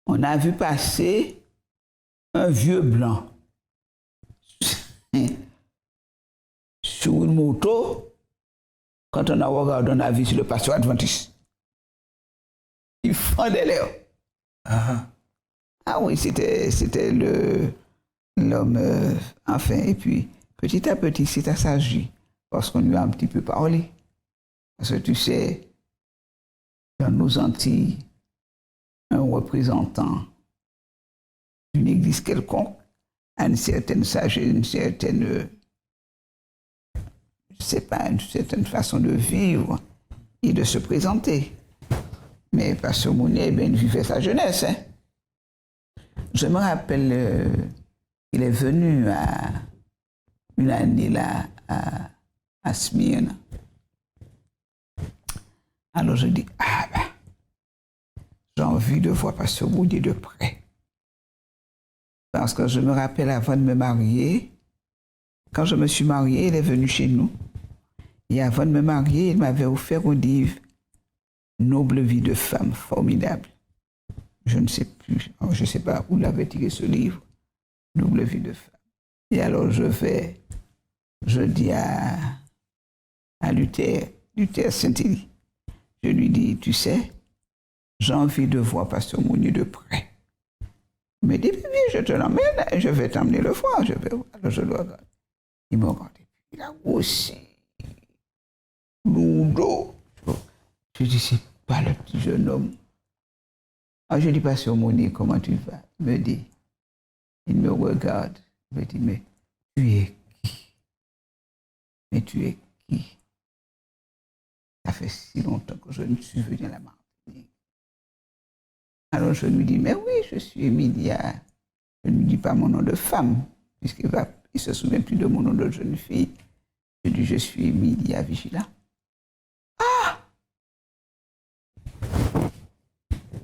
on a vu passer un vieux blanc sur une moto. Quand on a regardé, on a vu sur le pasteur adventiste. Il fendait l'air. Ah oui, c'était l'homme, enfin, et puis petit à petit, c'est assagi, parce qu'on lui a un petit peu parlé. Parce que tu sais, dans nos Antilles, un représentant d'une église quelconque a une certaine sagesse, une certaine, je sais pas, une certaine façon de vivre et de se présenter. Mais Pasteur Mounier, ben, il vivait sa jeunesse. Hein. Je me rappelle, il est venu une année là à Smyrne. Alors je dis, ah ben, j'ai envie de voir Pasteur Mounier de près. Parce que je me rappelle avant de me marier, quand je me suis mariée, il est venu chez nous. Et avant de me marier, il m'avait offert un livre, Noble vie de femme, formidable. Je ne sais plus, je ne sais pas où l'avait tiré ce livre, Noble vie de femme. Et alors je dis à Luther Saint-Élie, je lui dis, tu sais, j'ai envie de voir Pasteur Mounier de près. Il me dit, oui, je te l'emmène, je vais t'emmener le voir. Alors je le regarde. Il me regarde. Il a grossi. Lourd. Je dis, c'est pas le petit jeune homme. Alors je dis, Pasteur Mounier, comment tu vas? Il me dit, il me regarde. Il me dit, mais tu es qui? Mais tu es qui? Ça fait si longtemps que je ne suis venu à la Martinique. Alors je lui dis, mais oui, je suis Emilia. Je ne lui dis pas mon nom de femme, puisqu'il ne se souvient plus de mon nom de jeune fille. Je dis, je suis Emilia Vigila. Ah!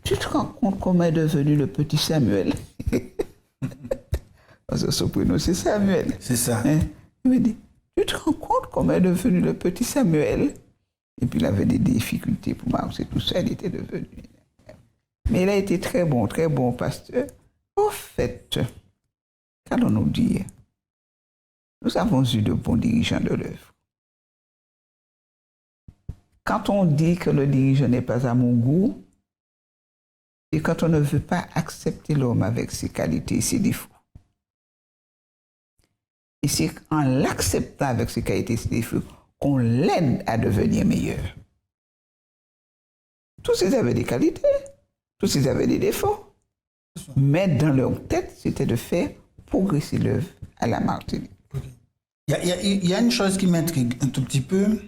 Tu te rends compte comment est devenu le petit Samuel? Parce que son prénom, c'est Samuel. C'est ça. Hein? Il me dit, tu te rends compte comment est devenu le petit Samuel? Et puis il avait des difficultés pour marcher, tout ça, il était devenu. Mais il a été très bon pasteur. Au fait, qu'allons-nous dire? Nous avons eu de bons dirigeants de l'œuvre. Quand on dit que le dirigeant n'est pas à mon goût, et quand on ne veut pas accepter l'homme avec ses qualités et ses défauts. Et c'est en l'acceptant avec ses qualités et ses défauts qu'on l'aide à devenir meilleur. Tous ils avaient des qualités, tous ils avaient des défauts. Mais dans leur tête, c'était de faire progresser l'œuvre à la Martinique. Il y a une chose qui m'intrigue un tout petit peu,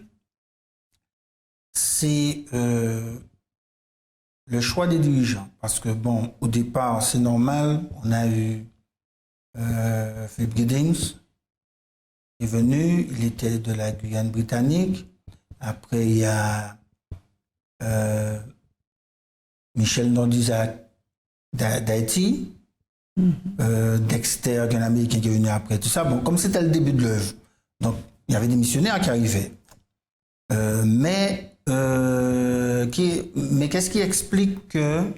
c'est le choix des dirigeants. Parce que, bon, au départ, c'est normal, on a eu Philippe Giddings, qui est venu, il était de la Guyane britannique. Après, il y a Michel Nordizac d'Haïti, Dexter, qui est un Américain qui est venu après, tout ça. Bon, comme c'était le début de l'œuvre, donc il y avait des missionnaires qui arrivaient. Mais qu'est-ce qui explique que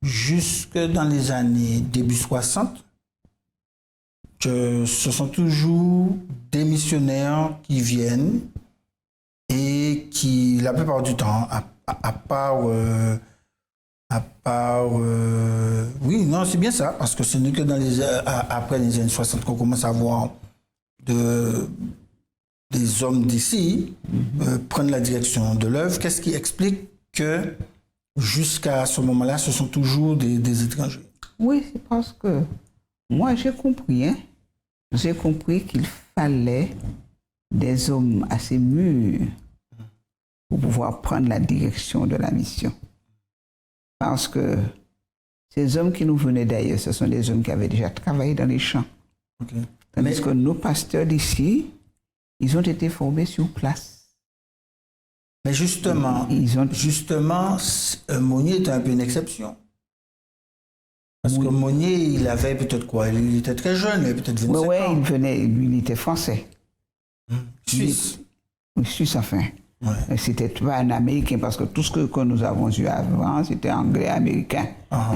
jusque dans les années début 60, que ce sont toujours des missionnaires qui viennent et qui, la plupart du temps, à part oui, non, c'est bien ça, parce que ce n'est que dans après les années 60 qu'on commence à voir des hommes d'ici prendre la direction de l'œuvre. Qu'est-ce qui explique que jusqu'à ce moment-là, ce sont toujours des étrangers? Oui, c'est parce que moi, j'ai compris, hein. J'ai compris qu'il fallait des hommes assez mûrs pour pouvoir prendre la direction de la mission. Parce que ces hommes qui nous venaient d'ailleurs, ce sont des hommes qui avaient déjà travaillé dans les champs. Okay. Tandis que nos pasteurs d'ici, ils ont été formés sur place. Mais justement, Monnier était un peu une exception. Parce que Monnier, il avait peut-être quoi? Il était très jeune, il avait peut-être 25 ans. Oui, il était français. Suisse. Oui, Suisse, enfin. Ouais. C'était pas un Américain, parce que tout ce que nous avons eu avant, c'était anglais, américain.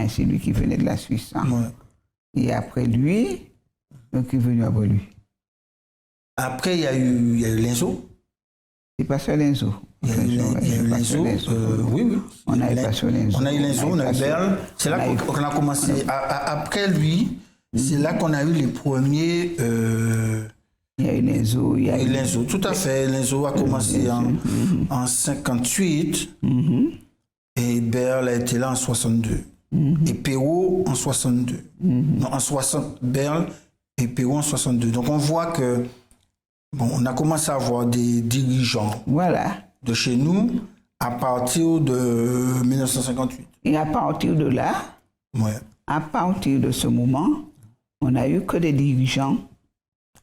C'est lui qui venait de la Suisse. Hein. Ouais. Et après lui, donc il est venu après lui. Après, il y a eu Lenzo. C'est pas sur Lenzo. Il y a eu Lenzo. Oui. On a eu pas sur Lenzo. On a eu Lenzo, on a eu Berle. C'est là qu'on a commencé. Après lui, c'est là qu'on a eu les premiers. Il y a eu Lenzo. Lenzo, tout à fait. Lenzo a commencé en 58 et Berle a été là en 62. Et Perrault en 62. Non, en 60, Berle et Perrault en 62. Donc on voit que on a commencé à avoir des dirigeants de chez nous à partir de 1958. Et à partir de là, à partir de ce moment, on n'a eu que des dirigeants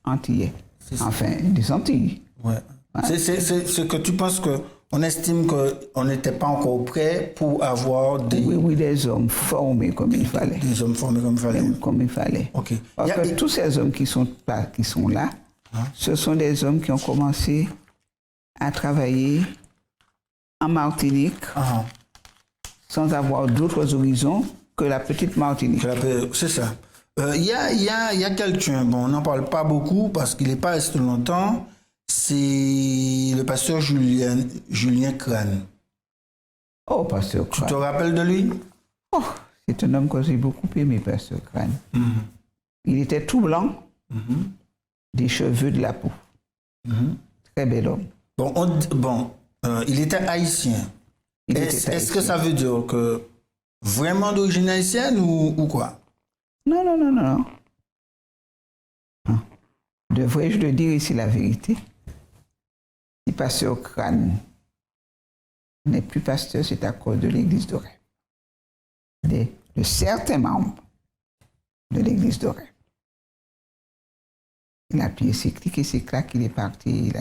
antillais. Enfin, des Antilles. Ouais. C'est ce que tu penses qu'on estime qu'on n'était pas encore prêt pour avoir des... Oui, des hommes formés comme il fallait. Des hommes formés comme il fallait. Okay. Parce que tous ces hommes qui sont là, ce sont des hommes qui ont commencé à travailler en Martinique sans avoir d'autres horizons que la petite Martinique. C'est ça. Il y a quelqu'un, on n'en parle pas beaucoup parce qu'il n'est pas resté longtemps, c'est le pasteur Julien Crane. Oh, pasteur Crane. Tu te rappelles de lui? Oh, c'est un homme que j'ai beaucoup aimé, pasteur Crane. Il était tout blanc, des cheveux, de la peau. Très bel homme. Il était haïtien. Est-ce que ça veut dire que vraiment d'origine haïtienne ou quoi? Non. Devrais-je le dire ici la vérité? Si pasteur Crane n'est plus pasteur, c'est à cause de l'église de Ré. De certains membres de l'église de Ré. Il a plié ses clics et ses claques, il est parti.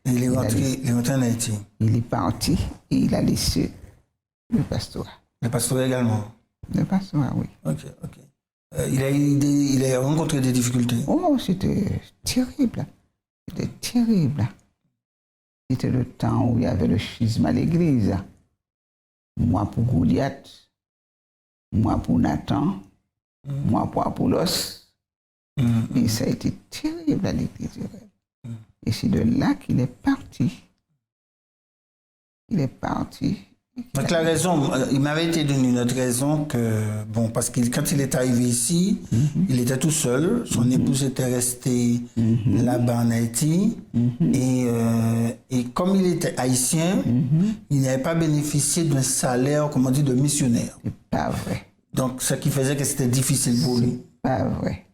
Il est rentré en Haïti. Il est parti et il a laissé le pastorat. Le pastorat également? Le pastorat, oui. Ok. Il a rencontré des difficultés? Oh, c'était terrible. C'était le temps où il y avait le schisme à l'église. Moi pour Goliath, moi pour Nathan, moi pour Apollos. Et ça a été terrible à l'église. Et c'est de là qu'il est parti. Donc la raison, il m'avait été donné une autre raison que, parce que quand il est arrivé ici, il était tout seul, son épouse était restée là-bas en Haïti, et comme il était haïtien, il n'avait pas bénéficié d'un salaire, comme on dit, de missionnaire. C'est pas vrai. Donc ce qui faisait que c'était difficile pour lui. C'est pas vrai.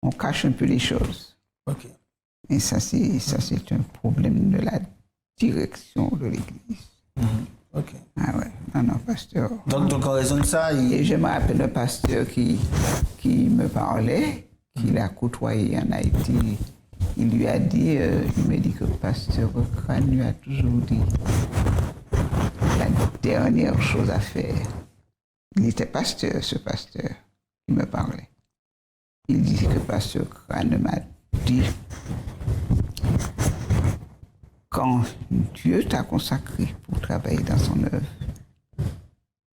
On cache un peu les choses. Ok. Et ça c'est un problème de la direction de l'église. Ok. Ah ouais, non, pasteur. Donc en raison de ça, Et je me rappelle un pasteur qui me parlait, qu'il a côtoyé en Haïti. Il lui a dit, il me dit que le pasteur Crane lui a toujours dit la dernière chose à faire. Il était pasteur, ce pasteur qui me parlait. Il dit que pasteur Crane m'a dit, quand Dieu t'a consacré pour travailler dans son œuvre,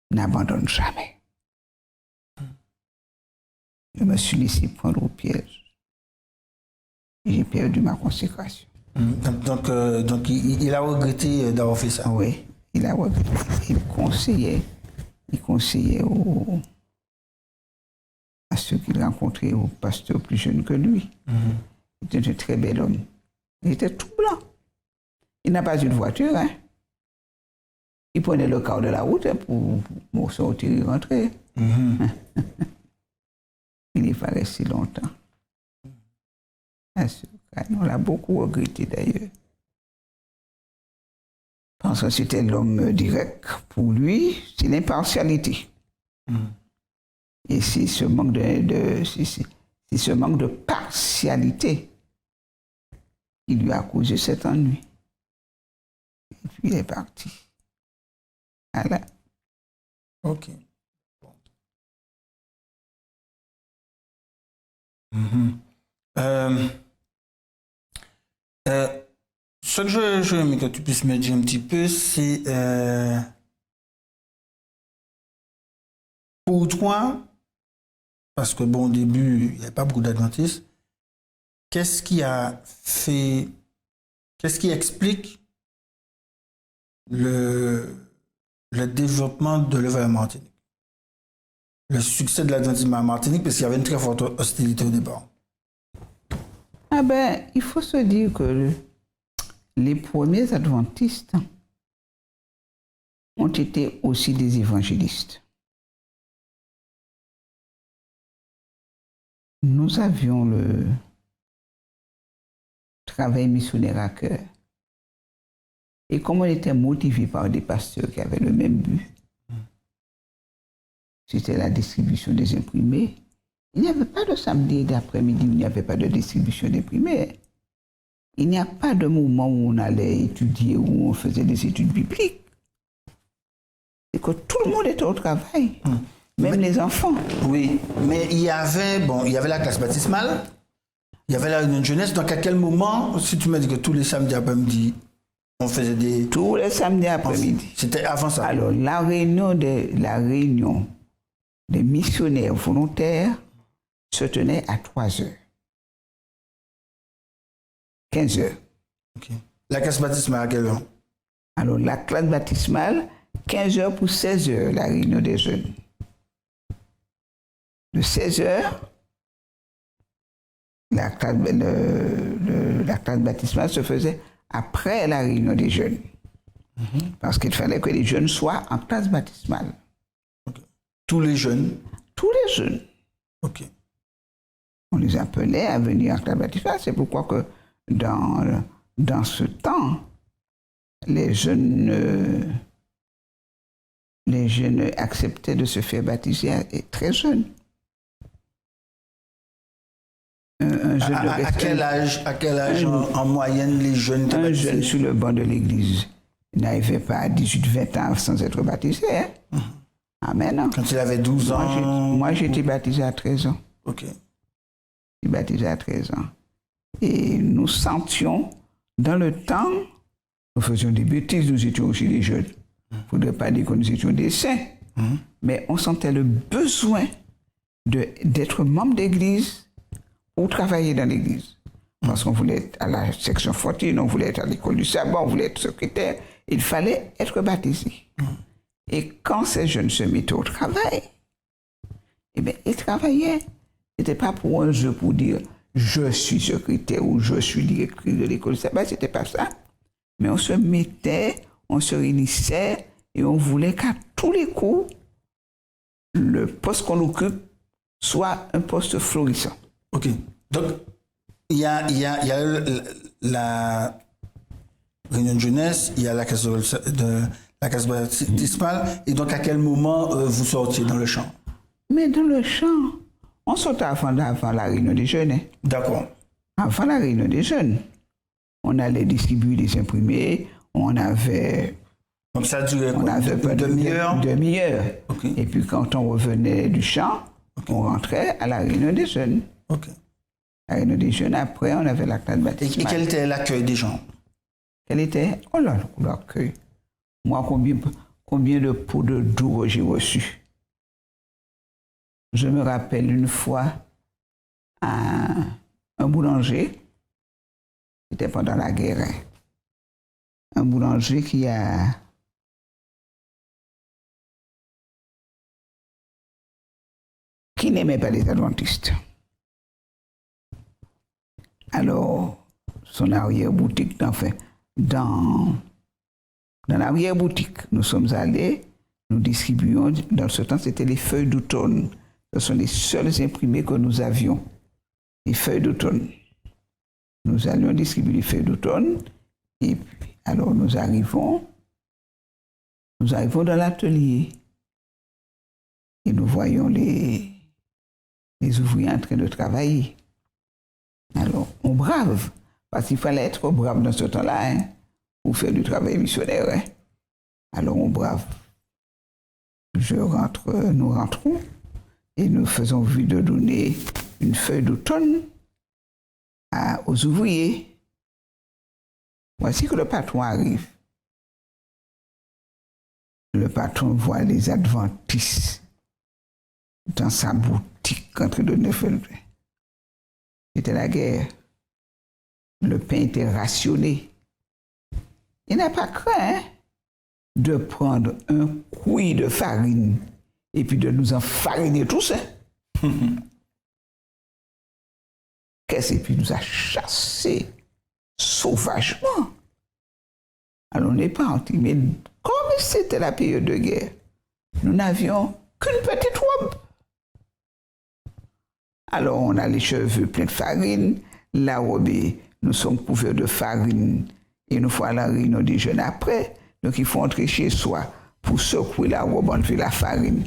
n'abandonne jamais. Je me suis laissé prendre au piège. Et j'ai perdu ma consécration. Donc il a regretté d'avoir fait ça. Oui, il a regretté. Il conseillait à ceux qu'il rencontrait, aux pasteurs plus jeunes que lui. C'était un très bel homme. Il était tout blanc. Il n'a pas eu de voiture. Il prenait le quart de la route pour sortir et rentrer. Il n'est pas resté longtemps. On l'a beaucoup regretté d'ailleurs. Parce que c'était l'homme direct. Pour lui, c'est l'impartialité. Et c'est ce manque c'est ce manque de partialité qui lui a causé cet ennui. Et puis il est parti. Voilà. Ok. Mhm. Ce que je veux que tu puisses me dire un petit peu, c'est pour toi, parce que bon, au début, il n'y avait pas beaucoup d'adventistes, qu'est-ce qui explique le développement de l'œuvre en Martinique? Le succès de l'adventisme en Martinique, parce qu'il y avait une très forte hostilité au départ. Ah ben, il faut se dire que les premiers adventistes ont été aussi des évangélistes. Nous avions le travail missionnaire à cœur. Et comme on était motivés par des pasteurs qui avaient le même but, c'était la distribution des imprimés. Il n'y avait pas de samedi d'après-midi où il n'y avait pas de distribution d'imprimés. Il n'y a pas de moment où on allait étudier, où on faisait des études bibliques. C'est que tout le monde était au travail, même les enfants. Oui, mais il y avait la classe baptismale, il y avait la réunion de jeunesse. Donc à quel moment, si tu me dis que tous les samedis après-midi, on faisait des... Tous les samedis après-midi. C'était avant ça. Alors, la réunion des missionnaires volontaires se tenait à 3 heures. 15 heures. Okay. La classe baptismale à quelle heure? Alors, la classe baptismale, 15 heures pour 16 heures, la réunion des jeunes. De 16 heures, la classe baptismale se faisait après la réunion des jeunes. Parce qu'il fallait que les jeunes soient en classe baptismale. Okay. Tous les jeunes? Tous les jeunes. Ok. On les appelait à venir en classe baptismale. C'est pourquoi que dans ce temps, les jeunes acceptaient de se faire baptiser très jeunes. À quel âge en moyenne les jeunes étaient baptisés? Un jeune sur le banc de l'église n'arrivait pas à 18-20 ans sans être baptisé. Hein? Amen. Quand il avait 12 ans? Moi, j'ai été baptisé à 13 ans. Ok. J'ai été baptisé à 13 ans. Et nous sentions, dans le temps, nous faisions des bêtises, nous étions aussi des jeunes. Il ne faudrait pas dire que nous étions des saints. Mais on sentait le besoin d'être membre d'église ou travailler dans l'église. Parce qu'on voulait être à la section 14, on voulait être à l'école du sabbat, on voulait être secrétaire. Il fallait être baptisé. Et quand ces jeunes se mettaient au travail, eh bien, ils travaillaient. Ce n'était pas pour un jeu pour dire je suis secrétaire ou je suis directrice de l'école du sabbat, ce n'était pas ça. Mais on se mettait, on se réunissait et on voulait qu'à tous les coups, le poste qu'on occupe soit un poste florissant. Ok. Donc, il y a la réunion de jeunesse, il y a la classe baptismale, et donc à quel moment vous sortiez dans le champ? Mais dans le champ, on sortait avant la réunion des jeunes. Hein. D'accord. Avant la réunion des jeunes, on allait distribuer des imprimés, on avait... Donc ça durait quoi? Une demi-heure? Une demi-heure. Okay. Et puis quand on revenait du champ, on rentrait à la réunion des jeunes. Ok. La réunion des jeunes, après, on avait la classe baptismale. Et quel était l'accueil des gens? Quel était? Oh là, l'accueil. Moi, combien de pots de doux j'ai reçu? Je me rappelle une fois un boulanger, c'était pendant la guerre, un boulanger qui n'aimait pas les adventistes. Alors, son arrière-boutique, enfin, dans l'arrière-boutique, nous sommes allés, nous distribuions, dans ce temps, c'était les feuilles d'automne. Ce sont les seuls imprimés que nous avions, les feuilles d'automne. Nous allions distribuer les feuilles d'automne, et puis, alors nous arrivons, Nous arrivons dans l'atelier et nous voyons les ouvriers en train de travailler. Alors, on brave, parce qu'il fallait être brave dans ce temps-là, hein, pour faire du travail missionnaire. Hein. Alors, on brave. Nous rentrons et nous faisons vue de donner une feuille d'automne aux ouvriers. Voici que le patron arrive. Le patron voit les adventistes dans sa boutique entre de neuf. C'était la guerre. Le pain était rationné. Il n'a pas craint de prendre un couille de farine et puis de nous enfariner tous. Qu'est-ce qu'il nous a chassés sauvagement. Alors on n'est pas anti, mais comme c'était la période de guerre, nous n'avions qu'une petite robe. Alors on a les cheveux pleins de farine, la robe, nous sommes couverts de farine et nous faut aller à la réunion des jeunes après. Donc il faut entrer chez soi pour secouer la robe, enlever la farine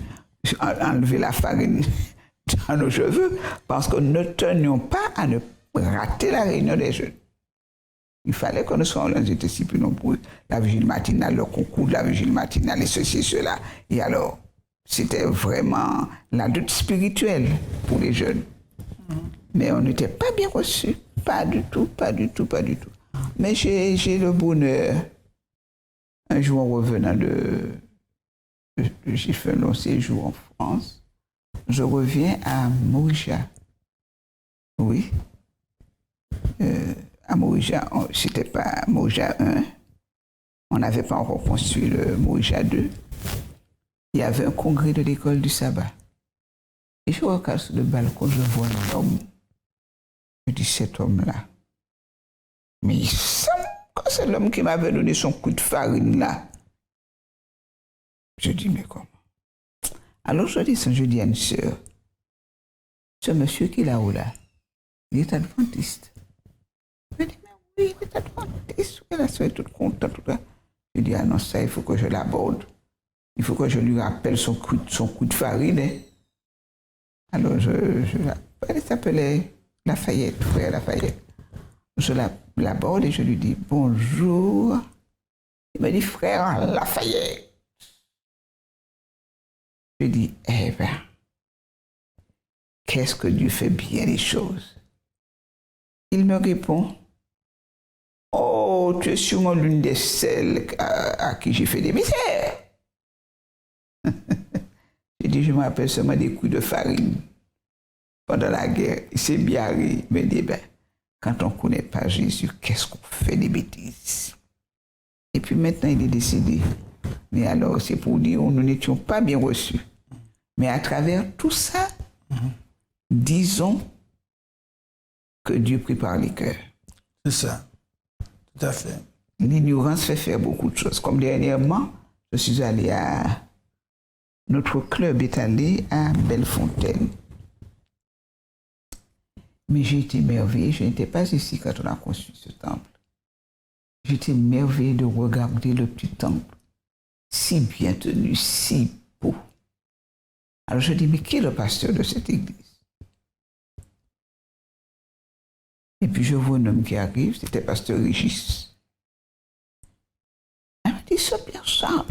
dans nos cheveux parce que nous ne tenions pas à ne rater la réunion des jeunes. Il fallait que nous soyons là, j'étais si plus nombreux, la vigile matinale, le concours de la vigile matinale et ceci et cela. Et alors, c'était vraiment la lutte spirituelle pour les jeunes. Mais on n'était pas bien reçus. Pas du tout. Mais j'ai le bonheur, un jour en revenant j'ai fait un long séjour en France, je reviens à Maurichat. Oui. À Maurichat, c'était pas Maurichat 1. On n'avait pas encore construit le Maurichat 2. Il y avait un congrès de l'école du sabbat. Et je regarde sur le balcon, je vois un homme. Je dis, cet homme-là. Mais il semble que c'est l'homme qui m'avait donné son coup de farine là. Je dis, mais comment? Alors je dis à une sœur, ce monsieur qui est là-haut là, il est adventiste. Elle dit, mais oui, il est adventiste. Et la sœur est toute contente. Je dis, ah non, ça, il faut que je l'aborde. Il faut que je lui rappelle son coup de farine. Hein. Alors, elle s'appelait Lafayette, frère Lafayette. Je l'aborde et je lui dis, bonjour. Il me dit, frère Lafayette. Je dis, eh bien, qu'est-ce que Dieu fait bien les choses? Il me répond, oh, tu es sûrement l'une des celles à qui j'ai fait des misères. J'ai dit, je me rappelle seulement des coups de farine pendant la guerre. Il s'est bien ri. Il me dit, ben, quand on ne connaît pas Jésus, qu'est-ce qu'on fait des bêtises? Et puis maintenant, il est décédé. Mais alors, c'est pour dire, nous n'étions pas bien reçus. Mais à travers tout ça, disons que Dieu prépare les cœurs. C'est ça, tout à fait. L'ignorance fait faire beaucoup de choses. Comme dernièrement, je suis allé notre club est allé à Bellefontaine. Mais j'ai été émerveillé, je n'étais pas ici quand on a construit ce temple. J'étais émerveillé de regarder le petit temple, si bien tenu, si beau. Alors je dis, mais qui est le pasteur de cette église? Et puis je vois un homme qui arrive, c'était pasteur Régis. Elle m'a dit, c'est bien ça.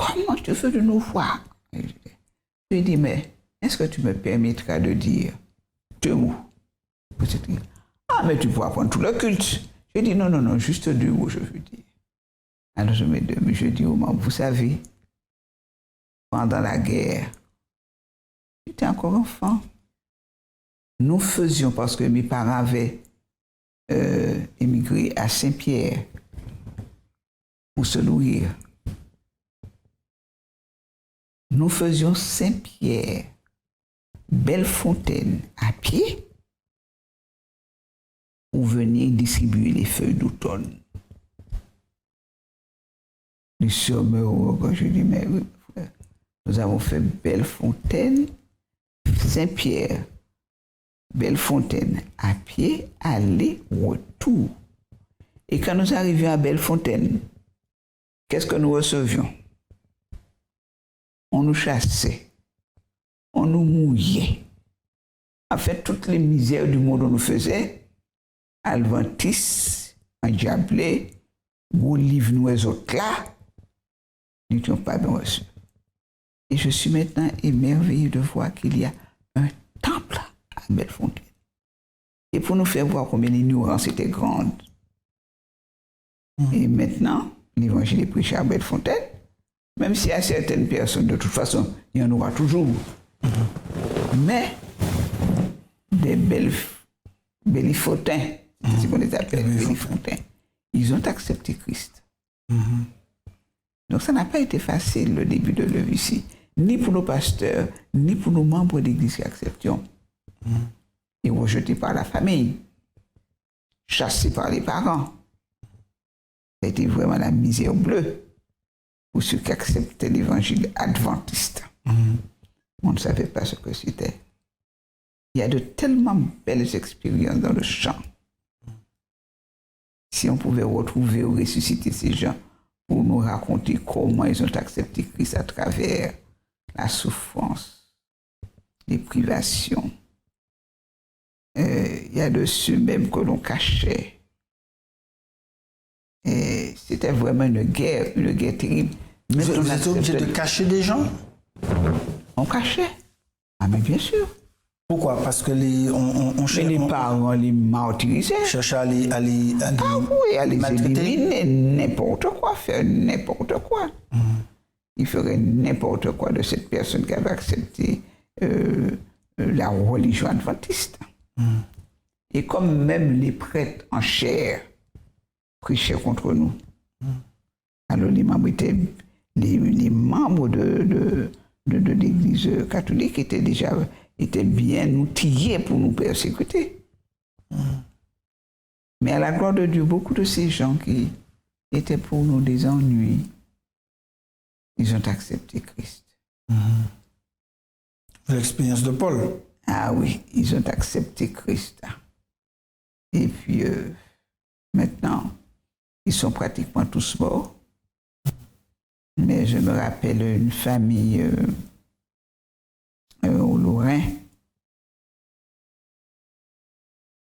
Comment tu veux de nous voir? Je lui ai dit, mais est-ce que tu me permettras de dire deux mots? Ah, mais tu pourras prendre tout le culte. Je dis, non, juste deux mots, je veux dire. Alors je mets deux mots, je dis aux membres, vous savez, pendant la guerre, j'étais encore enfant. Nous faisions, parce que mes parents avaient émigré à Saint-Pierre pour se nourrir. Nous faisions Saint-Pierre, Bellefontaine à pied pour venir distribuer les feuilles d'automne. Les sœurs me regardent, je dis, mais oui, frère, nous avons fait Bellefontaine, Saint-Pierre, Bellefontaine à pied, aller, retour. Et quand nous arrivions à Bellefontaine, qu'est-ce que nous recevions? On nous chassait, on nous mouillait. En fait, toutes les misères du monde on nous faisait, adventistes, endiablés, vous livre nous les autres là, nous n'étions pas bien reçus. Et je suis maintenant émerveillé de voir qu'il y a un temple à Bellefontaine. Et pour nous faire voir combien l'ignorance était grande. Et maintenant, l'évangile est prêché à Bellefontaine, même s'il y a certaines personnes, de toute façon, il y en aura toujours. Mais des bellifotains, c'est ce qu'on les appelle, bellifotains, ils ont accepté Christ. Donc ça n'a pas été facile le début de l'œuvre ici, ni pour nos pasteurs, ni pour nos membres d'église qui acceptions. Et rejetés par la famille, chassés par les parents. Ça a été vraiment la misère bleue pour ceux qui acceptaient l'évangile adventiste. On ne savait pas ce que c'était. Il y a de tellement belles expériences dans le chant. Si on pouvait retrouver ou ressusciter ces gens pour nous raconter comment ils ont accepté Christ à travers la souffrance, les privations. Il y a de ceux même que l'on cachait. Et c'était vraiment une guerre terrible. Vous êtes obligé de cacher des gens? On cachait. Ah mais bien sûr. Pourquoi? Parce que les parents les martyrisaient. Cherchaient à les à les éliminer, n'importe quoi, faire n'importe quoi. Ils feraient n'importe quoi de cette personne qui avait accepté la religion adventiste. Et comme même les prêtres en chair prêchaient contre nous, alors les membres de l'église catholique étaient bien outillés pour nous persécuter. Mais à la gloire de Dieu, beaucoup de ces gens qui étaient pour nous des ennuis, ils ont accepté Christ. L'expérience de Paul. Ah oui, ils ont accepté Christ. Et puis maintenant, ils sont pratiquement tous morts. Mais je me rappelle une famille au Lorrain,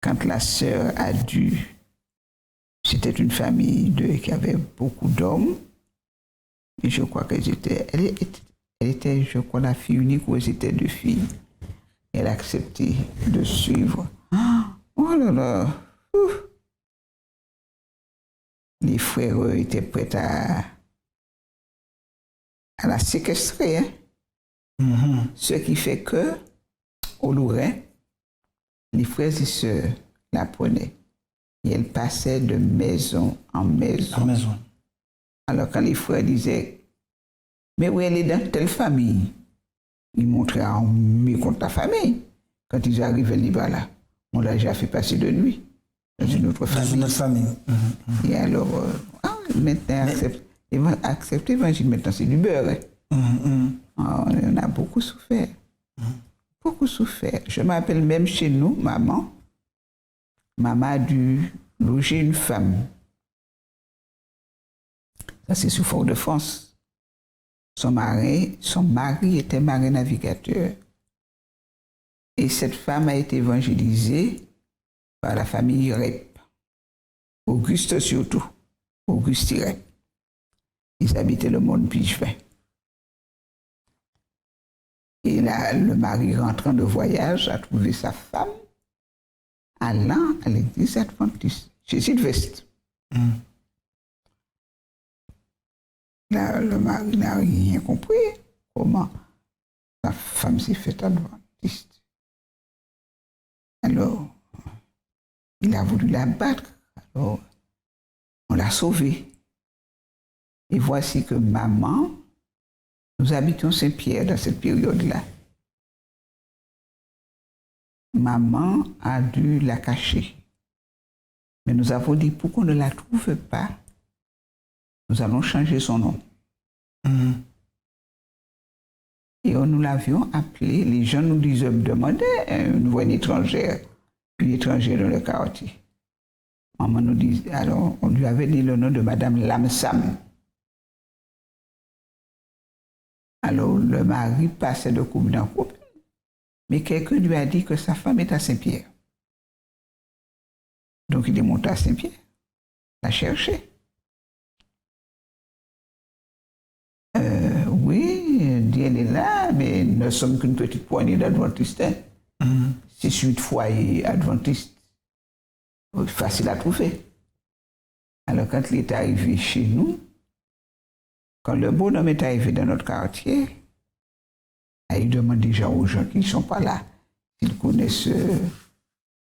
quand la sœur a dû, c'était une famille qui avait beaucoup d'hommes, et je crois elle était, je crois, la fille unique ou elle était deux filles. Elle a accepté de suivre. Oh là là! Les frères étaient prêts à la séquestrer. Ce qui fait que, au Lorrain, les frères et sœurs la prenaient. Et elle passait de maison en maison. Alors quand les frères disaient, mais oui, elle est dans telle famille, ils montraient en mieux contre la famille. Quand ils arrivaient là-bas, on l'a déjà fait passer de nuit dans une autre famille. Et alors, maintenant, accepter l'évangile, maintenant, c'est du beurre. On a beaucoup souffert. Beaucoup souffert. Je m'appelle même chez nous, maman. Maman a dû loger une femme. Ça, c'est sous Fort-de-France. Son mari était marin navigateur. Et cette femme a été évangélisée par la famille Rep. Auguste surtout. Auguste Rep. Ils habitaient le monde Pigevin. Et là, le mari rentrant de voyage a trouvé sa femme allant à l'église adventiste, chez Sylvestre. Là, le mari n'a rien compris. Comment sa femme s'est faite adventiste. Alors, il a voulu la battre. Alors, on l'a sauvée. Et voici que maman, nous habitions Saint-Pierre dans cette période-là. Maman a dû la cacher. Mais nous avons dit, pour qu'on ne la trouve pas, nous allons changer son nom. Et nous l'avions appelée, les gens nous demandaient, une voix étrangère, une étrangère dans le quartier. Maman nous dit, alors on lui avait dit le nom de Madame Lamsam. Alors, le mari passait de couple en couple, mais quelqu'un lui a dit que sa femme est à Saint-Pierre. Donc, il est monté à Saint-Pierre, l'a cherché. Oui, il dit, elle est là, mais nous ne sommes qu'une petite poignée d'adventistes. C'est 8 foyers adventistes. Facile à trouver. Alors, quand il est arrivé chez nous, quand le bonhomme est arrivé dans notre quartier, il demande déjà aux gens qui ne sont pas là s'ils connaissent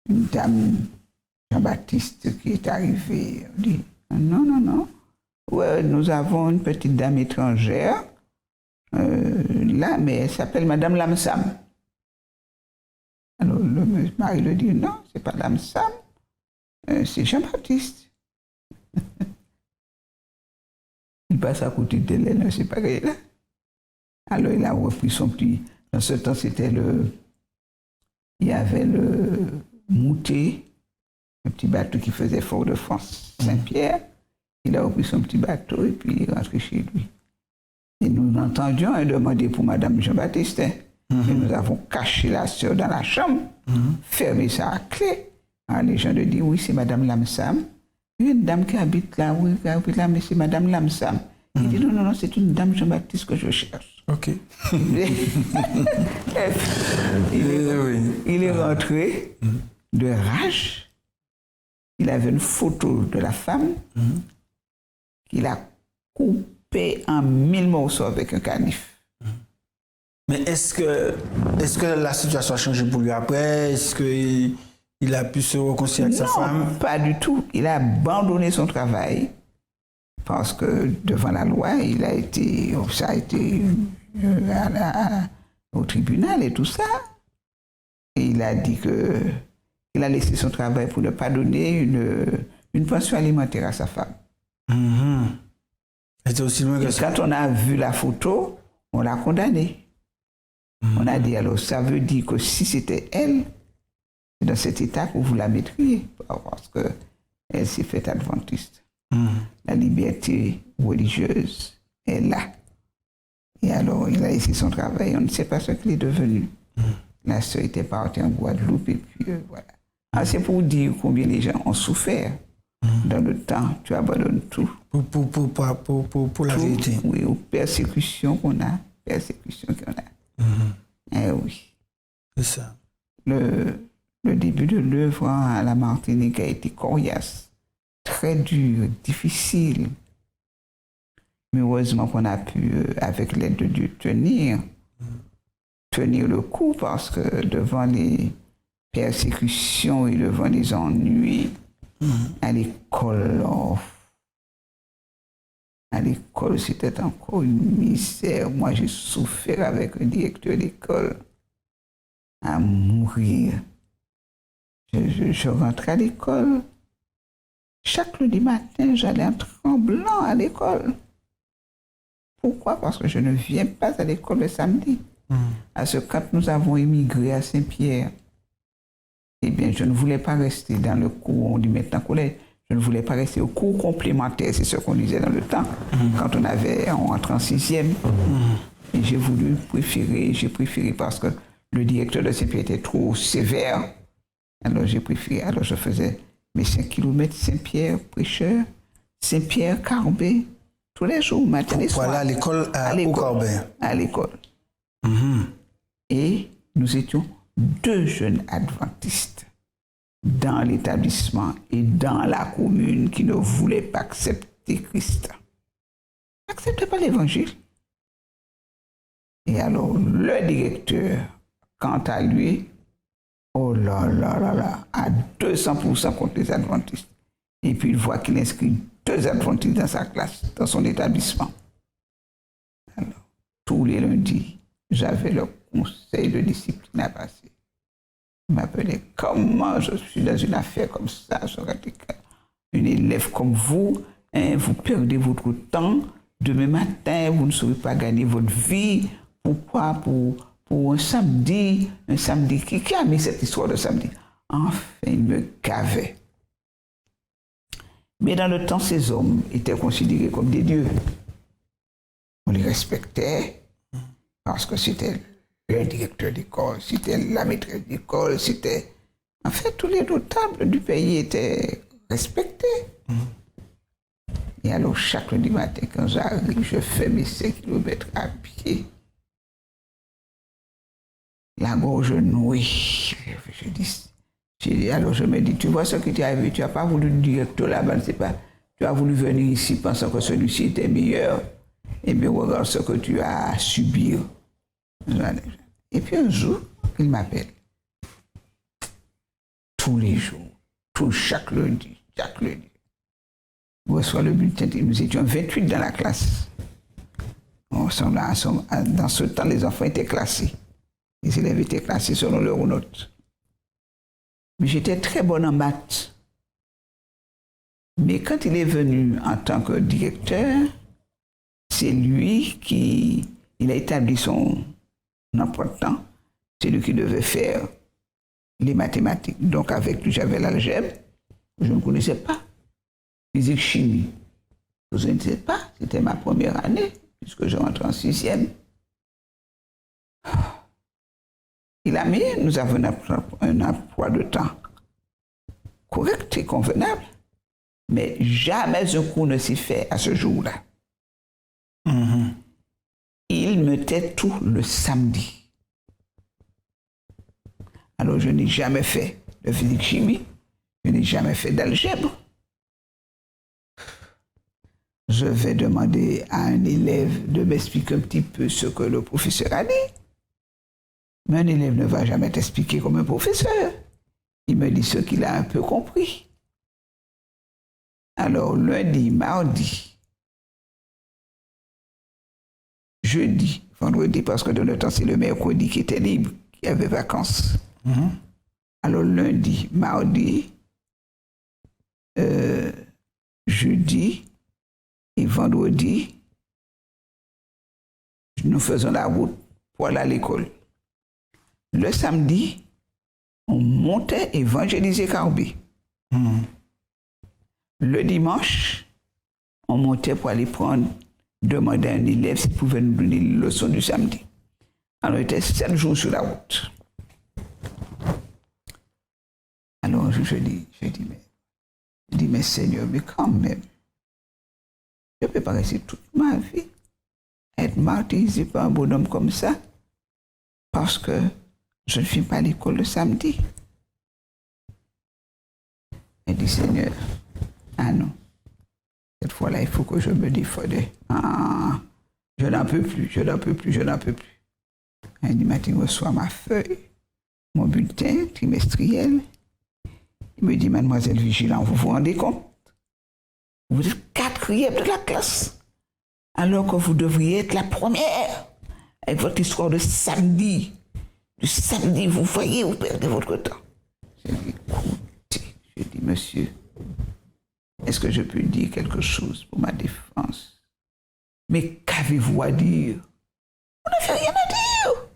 une dame Jean-Baptiste qui est arrivée. On dit non, non, non. Ouais, nous avons une petite dame étrangère là, mais elle s'appelle Madame Lamsam. Alors le mari lui dit non, c'est pas Lamsam, c'est Jean-Baptiste. Il passe à côté d'elle, elle ne sait pas qu'elle est là. Alors il a repris son petit. Dans ce temps, il y avait le Moutet, un petit bateau qui faisait Fort-de-France, Saint-Pierre. Il a repris son petit bateau et puis il est rentré chez lui. Et nous entendions demander pour Madame Jean-Baptiste. Et nous avons caché la sœur dans la chambre, fermé ça à clé. Alors les gens lui disent oui, c'est Madame Lamsam. Il y a une dame qui habite là, oui, qui habite là, mais c'est Madame Lamsam. Il dit non, non, non, c'est une dame Jean-Baptiste que je cherche. Ok. Il est rentré de rage. Il avait une photo de la femme qu'il a coupée en 1000 morceaux avec un canif. Mais est-ce que la situation a changé pour lui après? Est-ce qu'il a pu se réconcilier avec sa femme? Non, pas du tout. Il a abandonné son travail parce que devant la loi, ça a été au tribunal et tout ça. Et il a dit qu'il a laissé son travail pour ne pas donner une pension alimentaire à sa femme. C'était aussi loin que ça. Quand on a vu la photo, on l'a condamné. On a dit alors, ça veut dire que si c'était elle, c'est dans cet état que vous la mettriez, parce qu'elle s'est faite adventiste. La liberté religieuse est là. Et alors, il a laissé son travail, on ne sait pas ce qu'il est devenu. La sœur était partie en Guadeloupe, et puis voilà. Alors, c'est pour dire combien les gens ont souffert. Dans le temps, tu abandonnes tout. Pour la vérité. Oui, aux persécutions qu'on a. Eh oui. C'est ça. Le début de l'œuvre à la Martinique a été coriace, très dur, difficile. Mais heureusement qu'on a pu, avec l'aide de Dieu, tenir le coup, parce que devant les persécutions et devant les ennuis, à l'école, c'était encore une misère. Moi, j'ai souffert avec un directeur d'école à mourir. Je rentrais à l'école. Chaque lundi matin, j'allais en tremblant à l'école. Pourquoi? Parce que je ne viens pas à l'école le samedi. Parce que quand nous avons émigré à Saint-Pierre, eh bien, je ne voulais pas rester dans le cours, on dit maintenant collège, je ne voulais pas rester au cours complémentaire, c'est ce qu'on disait dans le temps, quand on rentrait en sixième. Et j'ai préféré parce que le directeur de Saint-Pierre était trop sévère. Alors j'ai préféré, alors je faisais mes 5 kilomètres Saint-Pierre, prêcheur, Saint-Pierre, Carbet, tous les jours, matin et soir. Voilà, à l'école au Carbet. À l'école. Et nous étions 2 jeunes adventistes dans l'établissement et dans la commune qui ne voulaient pas accepter Christ. N'acceptaient pas l'évangile. Et alors, le directeur, quant à lui, oh là là là là, à 200% contre les adventistes. Et puis il voit qu'il inscrit 2 adventistes dans sa classe, dans son établissement. Alors, tous les lundis, j'avais le conseil de discipline à passer. Il m'appelait comment je suis dans une affaire comme ça, une élève comme vous, hein, vous perdez votre temps, demain matin, vous ne saurez pas gagner votre vie. Pourquoi? Pour un samedi qui a mis cette histoire de samedi? Enfin, il me gavait. Mais dans le temps, ces hommes étaient considérés comme des dieux. On les respectait. Parce que c'était le directeur d'école, c'était la maîtresse d'école, c'était... En fait, tous les notables du pays étaient respectés. Et alors, chaque lundi matin, quand j'arrive, je fais mes 5 km à pied. La gorge nouée. Alors, je me dis, tu vois ce qui t'est arrivé, tu n'as pas voulu le directeur là-bas, c'est pas... Tu as voulu venir ici pensant que celui-ci était meilleur. Et bien, regarde ce que tu as à subir. Et puis un jour, il m'appelle. Tous les jours, chaque lundi. On reçoit le bulletin. Nous étions 28 dans la classe. Dans ce temps, les enfants étaient classés. Les élèves étaient classés selon leurs notes. Mais j'étais très bonne en maths. Mais quand il est venu en tant que directeur, c'est lui il a établi son emploi de temps. C'est lui qui devait faire les mathématiques. Donc avec lui, j'avais l'algèbre, je ne connaissais pas. Physique, chimie, je ne sais pas. C'était ma première année, puisque je rentre en 6e. Nous avons un emploi de temps correct et convenable, mais jamais un cours ne s'est fait à ce jour-là. Il mettait tout le samedi. Alors, je n'ai jamais fait de physique-chimie, je n'ai jamais fait d'algèbre. Je vais demander à un élève de m'expliquer un petit peu ce que le professeur a dit. Mais un élève ne va jamais t'expliquer comme un professeur. Il me dit ce qu'il a un peu compris. Alors, lundi, mardi, jeudi, vendredi, parce que de notre temps, c'est le mercredi qui était libre, qui avait vacances. Alors, lundi, mardi, jeudi et vendredi, nous faisons la route pour aller à l'école. Le samedi, on montait évangéliser Carbet. Le dimanche, on montait pour aller demander à un élève s'il pouvait nous donner les leçons du samedi. Alors, on était 7 jours sur la route. Alors, je dis, mais Seigneur, mais quand même, je ne peux pas rester toute ma vie à être martyrisé par un bonhomme comme ça, parce que je ne viens pas à l'école le samedi. Il dit, Seigneur, ah non, cette fois-là, il faut que je me défende. Ah, je n'en peux plus. Lundi matin, je reçois ma feuille, mon bulletin trimestriel. Il me dit, mademoiselle Vigilant, vous vous rendez compte? Vous êtes 4e de la classe, alors que vous devriez être la première avec votre histoire de samedi. Du samedi, vous voyez, vous perdez votre temps. J'ai dit, écoutez, monsieur, est-ce que je peux dire quelque chose pour ma défense? Mais qu'avez-vous à dire? Vous n'avez rien à dire.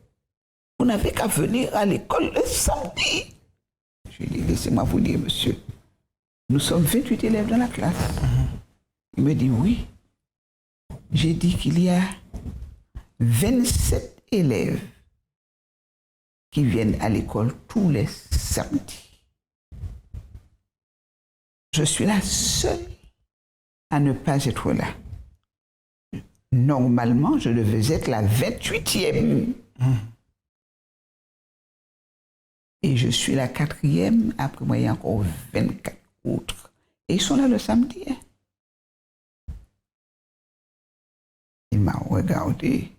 Vous n'avez qu'à venir à l'école le samedi. Je lui ai dit, laissez-moi vous dire, monsieur, nous sommes 28 élèves dans la classe. Il me dit, oui. J'ai dit qu'il y a 27 élèves qui viennent à l'école tous les samedis. Je suis la seule à ne pas être là. Normalement, je devais être la 28e. Et je suis la 4e, après moi, il y a encore 24 autres. Et ils sont là le samedi. Il m'a regardé.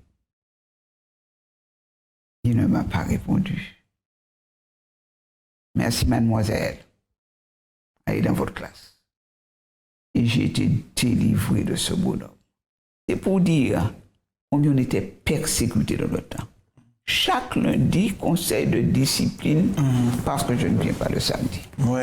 Il ne m'a pas répondu. Merci, mademoiselle. Allez dans votre classe. Et j'ai été délivré de ce bonhomme. C'est pour dire combien on était persécutés dans notre temps. Chaque lundi, conseil de discipline, parce que je ne viens pas le samedi. Oui,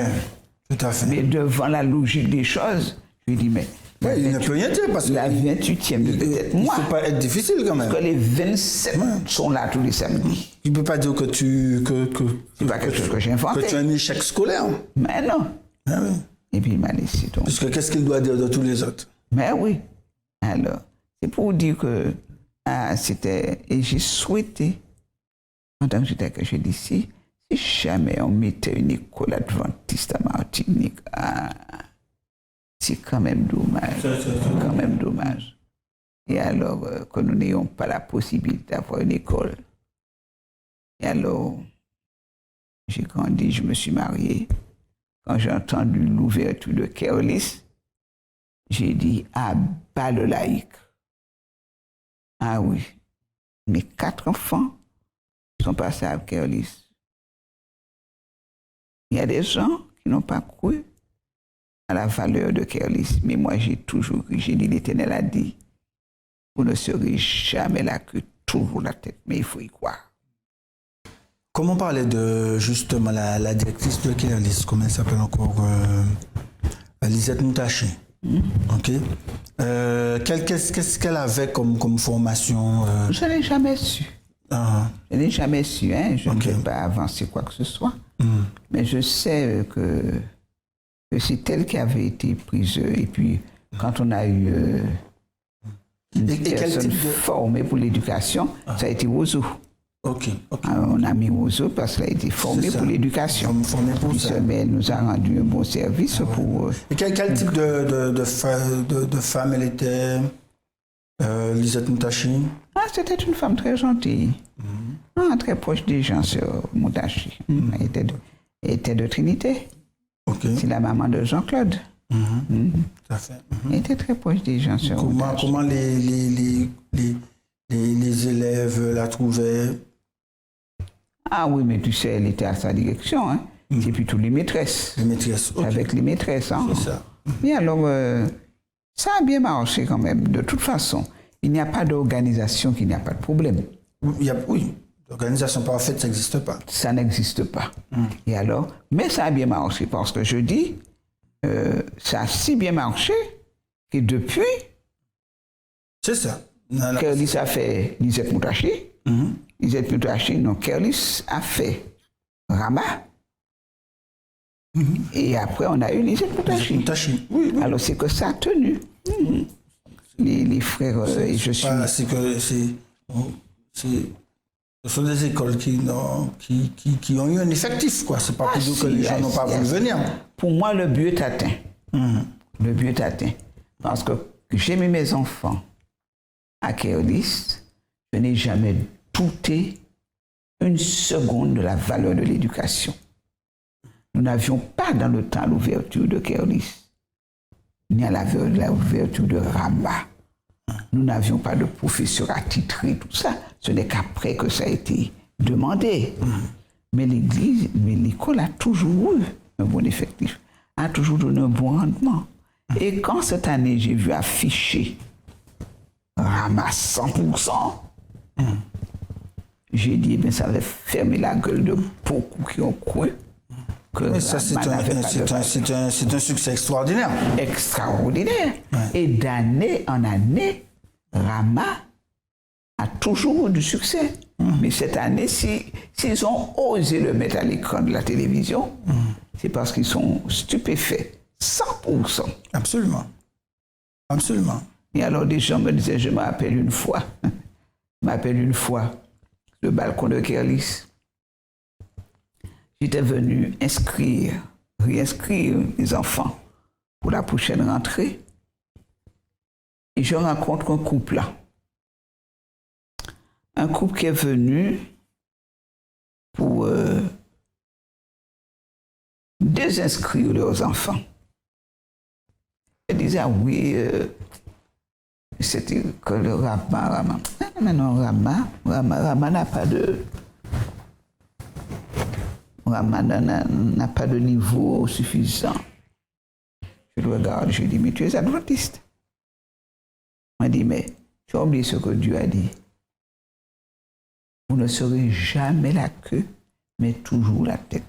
tout à fait. Mais devant la logique des choses, je lui dis, mais il ne peut rien dire parce que la 28e devait être moi. Il ne faut pas être difficile quand même. Parce que les 27 sont là tous les samedis. Tu ne peux pas dire que c'est pas quelque chose que j'ai inventé. Que tu as un échec scolaire. Mais non. Ah oui. Et puis il m'a laissé tomber. Parce que qu'est-ce qu'il doit dire de tous les autres? Mais oui. Alors, c'est pour dire que Et j'ai souhaité, pendant que j'ai dit si jamais on mettait une école adventiste à Martinique, c'est quand même dommage. C'est quand même dommage. Et alors que nous n'ayons pas la possibilité d'avoir une école. Et alors, j'ai grandi, je me suis marié. Quand j'ai entendu l'ouverture de Keolis, j'ai dit, ah, bas le laïc. Ah oui, mes 4 enfants sont passés à Keolis. Il y a des gens qui n'ont pas cru à la valeur de Keolis, mais moi j'ai toujours cru, j'ai dit, l'Éternel a dit, vous ne serez jamais la queue, toujours la tête, mais il faut y croire. Comment parler de justement la directrice de Keolis, comment elle s'appelle encore Lisette Moutaché. Ok. Qu'est-ce qu'elle avait comme formation Je n'ai jamais su. Je n'ai jamais su, hein. Je ne vais pas avancer quoi que ce soit. Mais je sais que c'est elle qui avait été prise. Et puis, quand on a eu une personne formée pour l'éducation, ça a été Ozo. On a mis Ozo parce qu'elle a été formée pour l'éducation. Mais elle nous a rendu un bon service pour... Et quel type de femme elle était, Lisette Moutachi? C'était une femme très gentille. Très proche des gens sur Moutachi. Elle était de Trinité. C'est la maman de Jean-Claude. Tout à fait. Elle était très proche des gens sur Moutachi. Comment les élèves la trouvaient? Ah oui, mais tu sais, elle était à sa direction. Hein. Et puis tous les maîtresses. Les maîtresses, Avec les maîtresses. Hein. C'est ça. Et alors, ça a bien marché quand même. De toute façon, il n'y a pas d'organisation qui n'a pas de problème. Oui, l'organisation parfaite, ça n'existe pas. Ça n'existe pas. Et alors, mais ça a bien marché parce que je dis, ça a si bien marché que depuis... C'est ça. Keolis a fait Lisette Moutachi. Lisette Moutachi, non, Keolis a fait Rama. Et après, on a eu Lisette Moutachi. Oui. Alors, c'est que ça a tenu. Les frères et je suis... Ce sont des écoles qui ont eu un effectif, quoi. C'est pas pour dire que les gens n'ont pas voulu venir. Pour moi, le but est atteint. Le but est atteint. Parce que j'ai mis mes enfants à Keolis, je n'ai jamais douté une seconde de la valeur de l'éducation. Nous n'avions pas dans le temps l'ouverture de Keolis, ni à l'ouverture de Rama. Nous n'avions pas de professeurs attitrés, tout ça. Ce n'est qu'après que ça a été demandé. Mais l'école a toujours eu un bon effectif, a toujours donné un bon rendement. Et quand cette année, j'ai vu afficher Rama 100%, j'ai dit, mais ça avait fermé la gueule de beaucoup qui ont cru que mais ça, c'est un succès extraordinaire. Extraordinaire. Et d'année en année, Rama a toujours eu du succès. Mais cette année, s'ils ont osé le mettre à l'écran de la télévision, c'est parce qu'ils sont stupéfaits. 100%. Absolument. Et alors, des gens me disaient, je m'appelle une fois, le balcon de Keolis. J'étais venu réinscrire les enfants pour la prochaine rentrée. Et je rencontre un couple là. Un couple qui est venu pour désinscrire leurs enfants. Ils disaient, ah oui, c'était que le Rama. Mais non, Rama n'a pas de... Rama n'a pas de niveau suffisant. Je le regarde, je dis, mais tu es adventiste. Il m'a dit, mais tu as oublié ce que Dieu a dit. Vous ne serez jamais la queue, mais toujours la tête.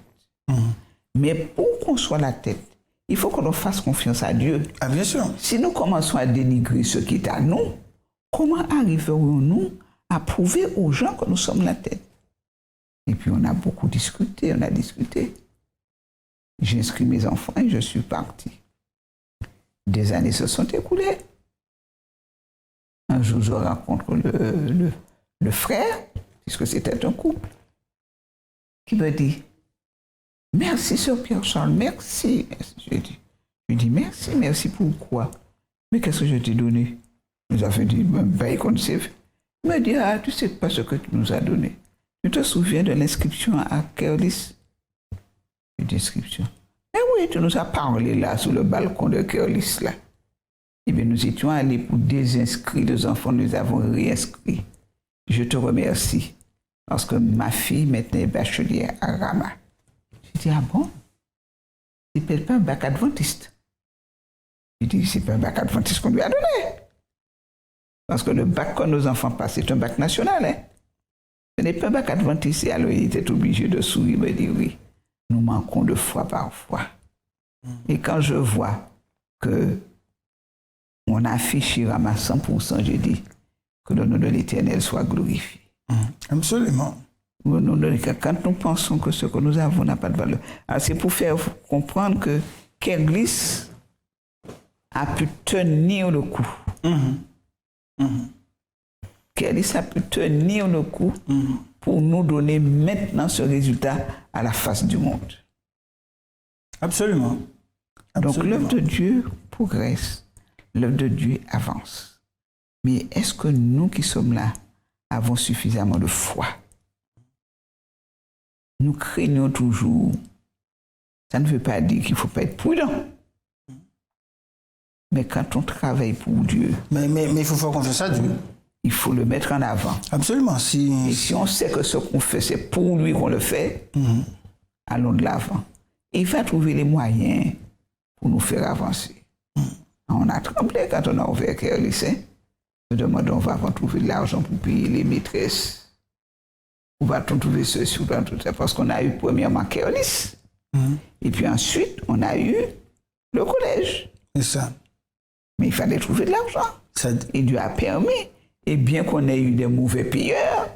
Mais pour qu'on soit la tête, il faut qu'on fasse confiance à Dieu. Ah, bien sûr. Si nous commençons à dénigrer ce qui est à nous, comment arriverons-nous à prouver aux gens que nous sommes la tête? Et puis on a beaucoup discuté, J'ai inscrit mes enfants et je suis parti. Des années se sont écoulées. Un jour, je rencontre le frère, puisque c'était un couple, qui me dit « Merci, Sœur Pierre-Charles, merci. » Je dis « Merci, pourquoi? Mais qu'est-ce que je t'ai donné? » Nous avons dit « Ben, qu'on sait. » Il me dit « Ah, tu sais pas ce que tu nous as donné. Tu te souviens de l'inscription à Kerlis? » Une inscription. « Eh oui, tu nous as parlé là, sous le balcon de Kerlis, là. » Eh bien, nous étions allés pour désinscrire les enfants, nous avons réinscrit. Je te remercie, parce que ma fille maintenant est bachelière à Rama. J'ai dit, ah bon? C'est peut-être pas un bac adventiste. J'ai dit, c'est pas un bac adventiste qu'on lui a donné. Parce que le bac que nos enfants passent, c'est un bac national. Hein? Ce n'est pas un bac adventiste. Et alors, il était obligé de sourire, me dire, oui, nous manquons de foi parfois. Et quand je vois que on affiche Rama à 100%, je dis que le nom de l'Éternel soit glorifié. Absolument. Quand nous pensons que ce que nous avons n'a pas de valeur. Alors c'est pour faire comprendre que Kerlis a pu tenir le coup. Kerlis a pu tenir le coup pour nous donner maintenant ce résultat à la face du monde. Absolument. Donc l'œuvre de Dieu progresse. L'œuvre de Dieu avance. Mais est-ce que nous qui sommes là avons suffisamment de foi? Nous craignons toujours. Ça ne veut pas dire qu'il ne faut pas être prudent. Mais quand on travaille pour Dieu... Mais il faut faire confiance à Dieu. Il faut le mettre en avant. Absolument. Et si on sait que ce qu'on fait, c'est pour lui qu'on le fait, allons de l'avant. Et il va trouver les moyens pour nous faire avancer. On a tremblé quand on a ouvert Kerlis. Nous demandons, on va trouver de l'argent pour payer les maîtresses. Où va-t-on trouver ceci, où va-t-on trouver ça? Parce qu'on a eu premièrement Kerlis. Et puis ensuite, on a eu le collège. C'est ça. Mais il fallait trouver de l'argent. Et Dieu a permis. Et bien qu'on ait eu des mauvais payeurs,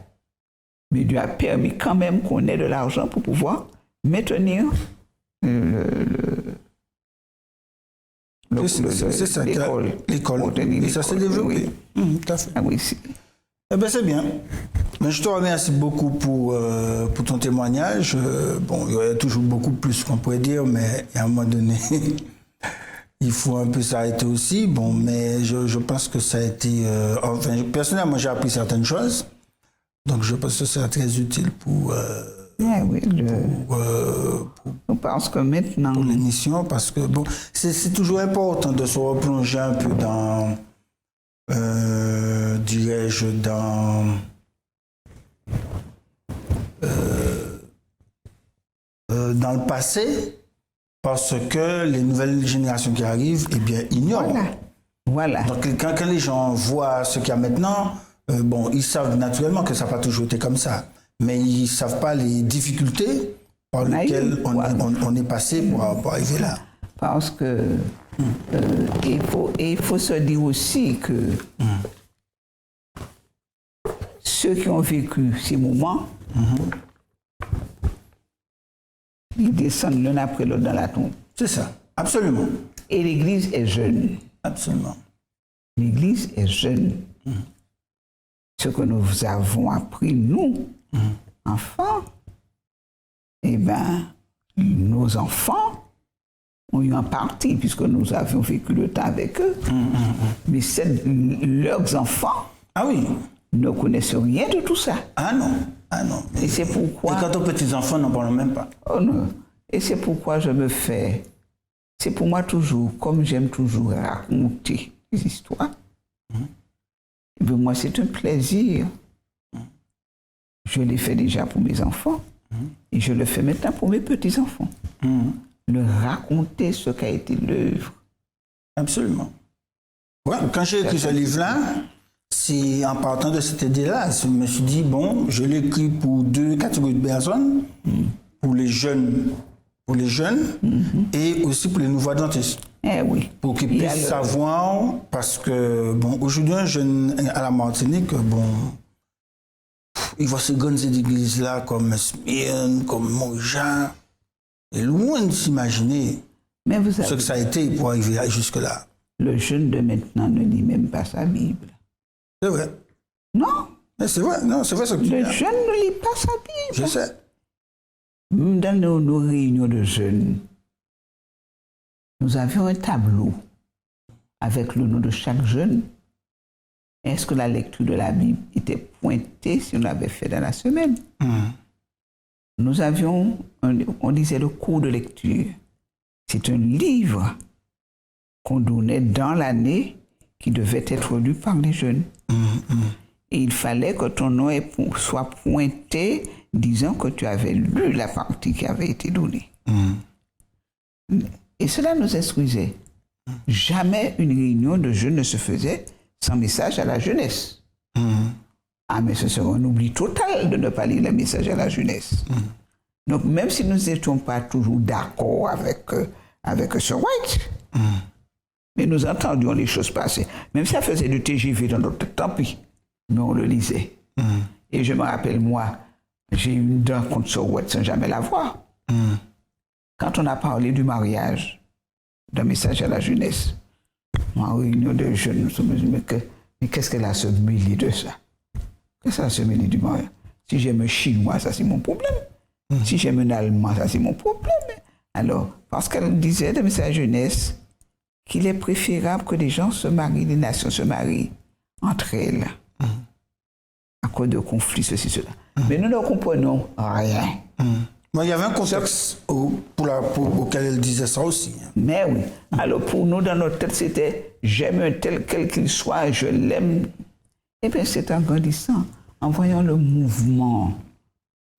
mais Dieu a permis quand même qu'on ait de l'argent pour pouvoir maintenir c'est ça, l'école. Et ça s'est développé. Oui. Tout à fait. Ah oui, c'est... Eh bien, c'est bien. Mais je te remercie beaucoup pour ton témoignage. Bon, il y aurait toujours beaucoup plus qu'on pourrait dire, mais à un moment donné, il faut un peu s'arrêter aussi. Bon, mais je pense que ça a été... enfin, personnellement, j'ai appris certaines choses. Donc, je pense que ça sera très utile pour... oui, je pense que maintenant... Pour l'émission, parce que bon, c'est toujours important de se replonger un peu dans, dirais-je, dans le passé, parce que les nouvelles générations qui arrivent, eh bien, ignorent. Voilà. Donc, quand les gens voient ce qu'il y a maintenant, bon, ils savent naturellement que ça n'a pas toujours été comme ça. Mais ils ne savent pas les difficultés par lesquelles on est passé pour arriver là. Parce que il faut se dire aussi que ceux qui ont vécu ces moments, ils descendent l'un après l'autre dans la tombe. C'est ça, absolument. Et l'Église est jeune. Absolument. L'Église est jeune. Ce que nous avons appris, nous, enfants, eh bien, nos enfants ont eu en partie, puisque nous avions vécu le temps avec eux, mais leurs enfants ne connaissent rien de tout ça. Ah non. Et c'est pourquoi... Et quant aux petits-enfants, n'en parlons même pas. Oh non. Et c'est pourquoi je me fais... C'est pour moi toujours, comme j'aime toujours raconter des histoires, et bien moi c'est un plaisir. Je l'ai fait déjà pour mes enfants et je le fais maintenant pour mes petits-enfants. Leur raconter ce qu'a été l'œuvre. Absolument. Ouais, quand j'ai écrit ce livre-là, c'est en partant de cette idée-là. Je me suis dit, bon, je l'écris pour deux catégories de personnes, pour les jeunes et aussi pour les nouveaux adventistes. Eh oui. Pour qu'ils puissent savoir, parce que, bon, aujourd'hui, un jeune à la Martinique, bon, il voit ces grandes églises-là comme Smyrne, comme Montjean, et loin de s'imaginer ce que ça a été pour arriver jusque-là. Le jeune de maintenant ne lit même pas sa Bible. C'est vrai. Non, Mais c'est vrai, non, c'est vrai ce que tu le dis. jeune ne lit pas sa Bible. Je sais. Même dans nos réunions de jeunes, nous avions un tableau avec le nom de chaque jeune. Est-ce que la lecture de la Bible était pointée si on l'avait fait dans la semaine? Nous avions, on disait le cours de lecture. C'est un livre qu'on donnait dans l'année qui devait être lu par les jeunes. Et il fallait que ton nom soit pointé disant que tu avais lu la partie qui avait été donnée. Et cela nous instruisait. Jamais une réunion de jeunes ne se faisait sans message à la jeunesse. Ah, mais ce serait un oubli total de ne pas lire le message à la jeunesse. Donc, même si nous n'étions pas toujours d'accord avec Sir White, mais nous entendions les choses passer. Même si ça faisait du TGV dans notre temps, tant pis. Mais on le lisait. Et je me rappelle, moi, j'ai eu une dent contre Sir White sans jamais la voir. Quand on a parlé du mariage, d'un message à la jeunesse, en réunion de jeunes, nous sommes dit, mais qu'est-ce qu'elle a à se mêler de ça? Qu'est-ce qu'elle a à se mêler du mariage? Si j'aime un Chinois, ça c'est mon problème. Si j'aime un Allemand, ça c'est mon problème. Alors, parce qu'elle disait de message à la jeunesse qu'il est préférable que les gens se marient, les nations se marient entre elles, à cause de conflits, ceci, cela. Mais nous ne comprenons rien. Mais il y avait un contexte auquel elle disait ça aussi. Mais oui. Alors pour nous, dans notre tête, c'était j'aime un tel quel qu'il soit, je l'aime. Et bien c'est en grandissant, en voyant le mouvement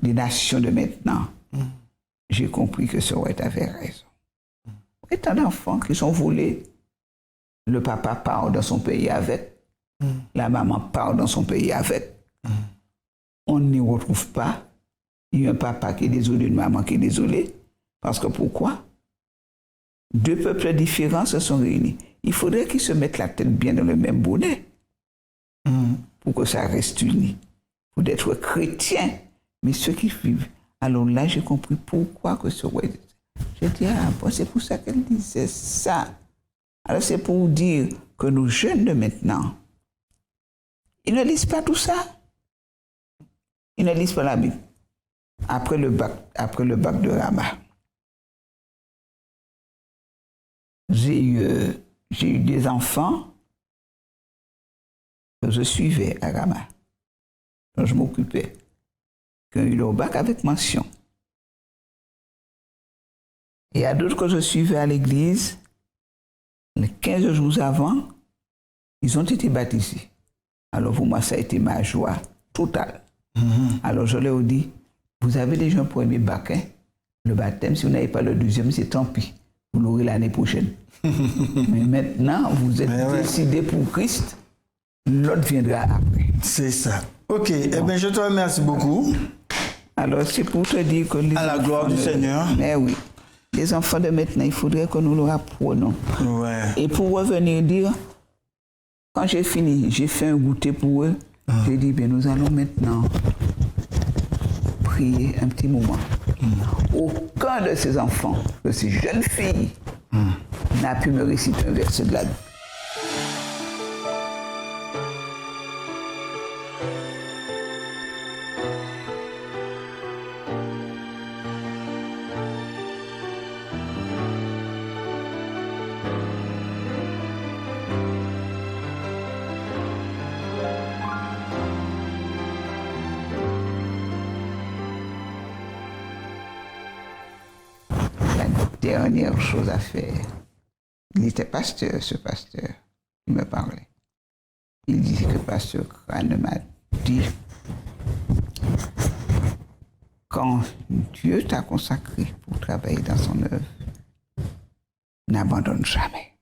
des nations de maintenant, j'ai compris que Sir White avait raison. Et tant d'enfants qui sont volés, le papa part dans son pays avec, la maman part dans son pays avec. On n'y retrouve pas. Il y a un papa qui est désolé, une maman qui est désolée. Parce que pourquoi? Deux peuples différents se sont réunis. Il faudrait qu'ils se mettent la tête bien dans le même bonnet pour que ça reste uni. Il faut être chrétien. Mais ceux qui vivent. Alors là, j'ai compris pourquoi que ce roi. J'ai dit, ah bon, c'est pour ça qu'elle disait ça. Alors c'est pour dire que nos jeunes de maintenant, ils ne lisent pas tout ça. Ils ne lisent pas la Bible. Après le bac de Rama, j'ai eu des enfants que je suivais à Rama, dont je m'occupais, qui ont eu leur bac avec mention. Et à d'autres que je suivais à l'église, les 15 jours avant, ils ont été baptisés. Alors pour moi, ça a été ma joie totale. Alors je leur ai dit, vous avez déjà un premier bac, hein? Le baptême, si vous n'avez pas le deuxième, c'est tant pis. Vous l'aurez l'année prochaine. Mais maintenant, vous êtes décidé pour Christ, l'autre viendra après. C'est ça. Ok, bon. Eh bien, je te remercie beaucoup. Alors, c'est pour te dire que... À la gloire du Seigneur. Mais oui. Les enfants de maintenant, il faudrait que nous leur apprenions. Ouais. Et pour revenir dire, quand j'ai fini, j'ai fait un goûter pour eux, j'ai dit, bien, nous allons maintenant prier un petit moment. Aucun de ces enfants, de ces jeunes filles, n'a pu me réciter un verset de la Bible. Dernière chose à faire. Il était pasteur, ce pasteur, qui me parlait. Il dit que pasteur Crane m'a dit, quand Dieu t'a consacré pour travailler dans son œuvre, n'abandonne jamais.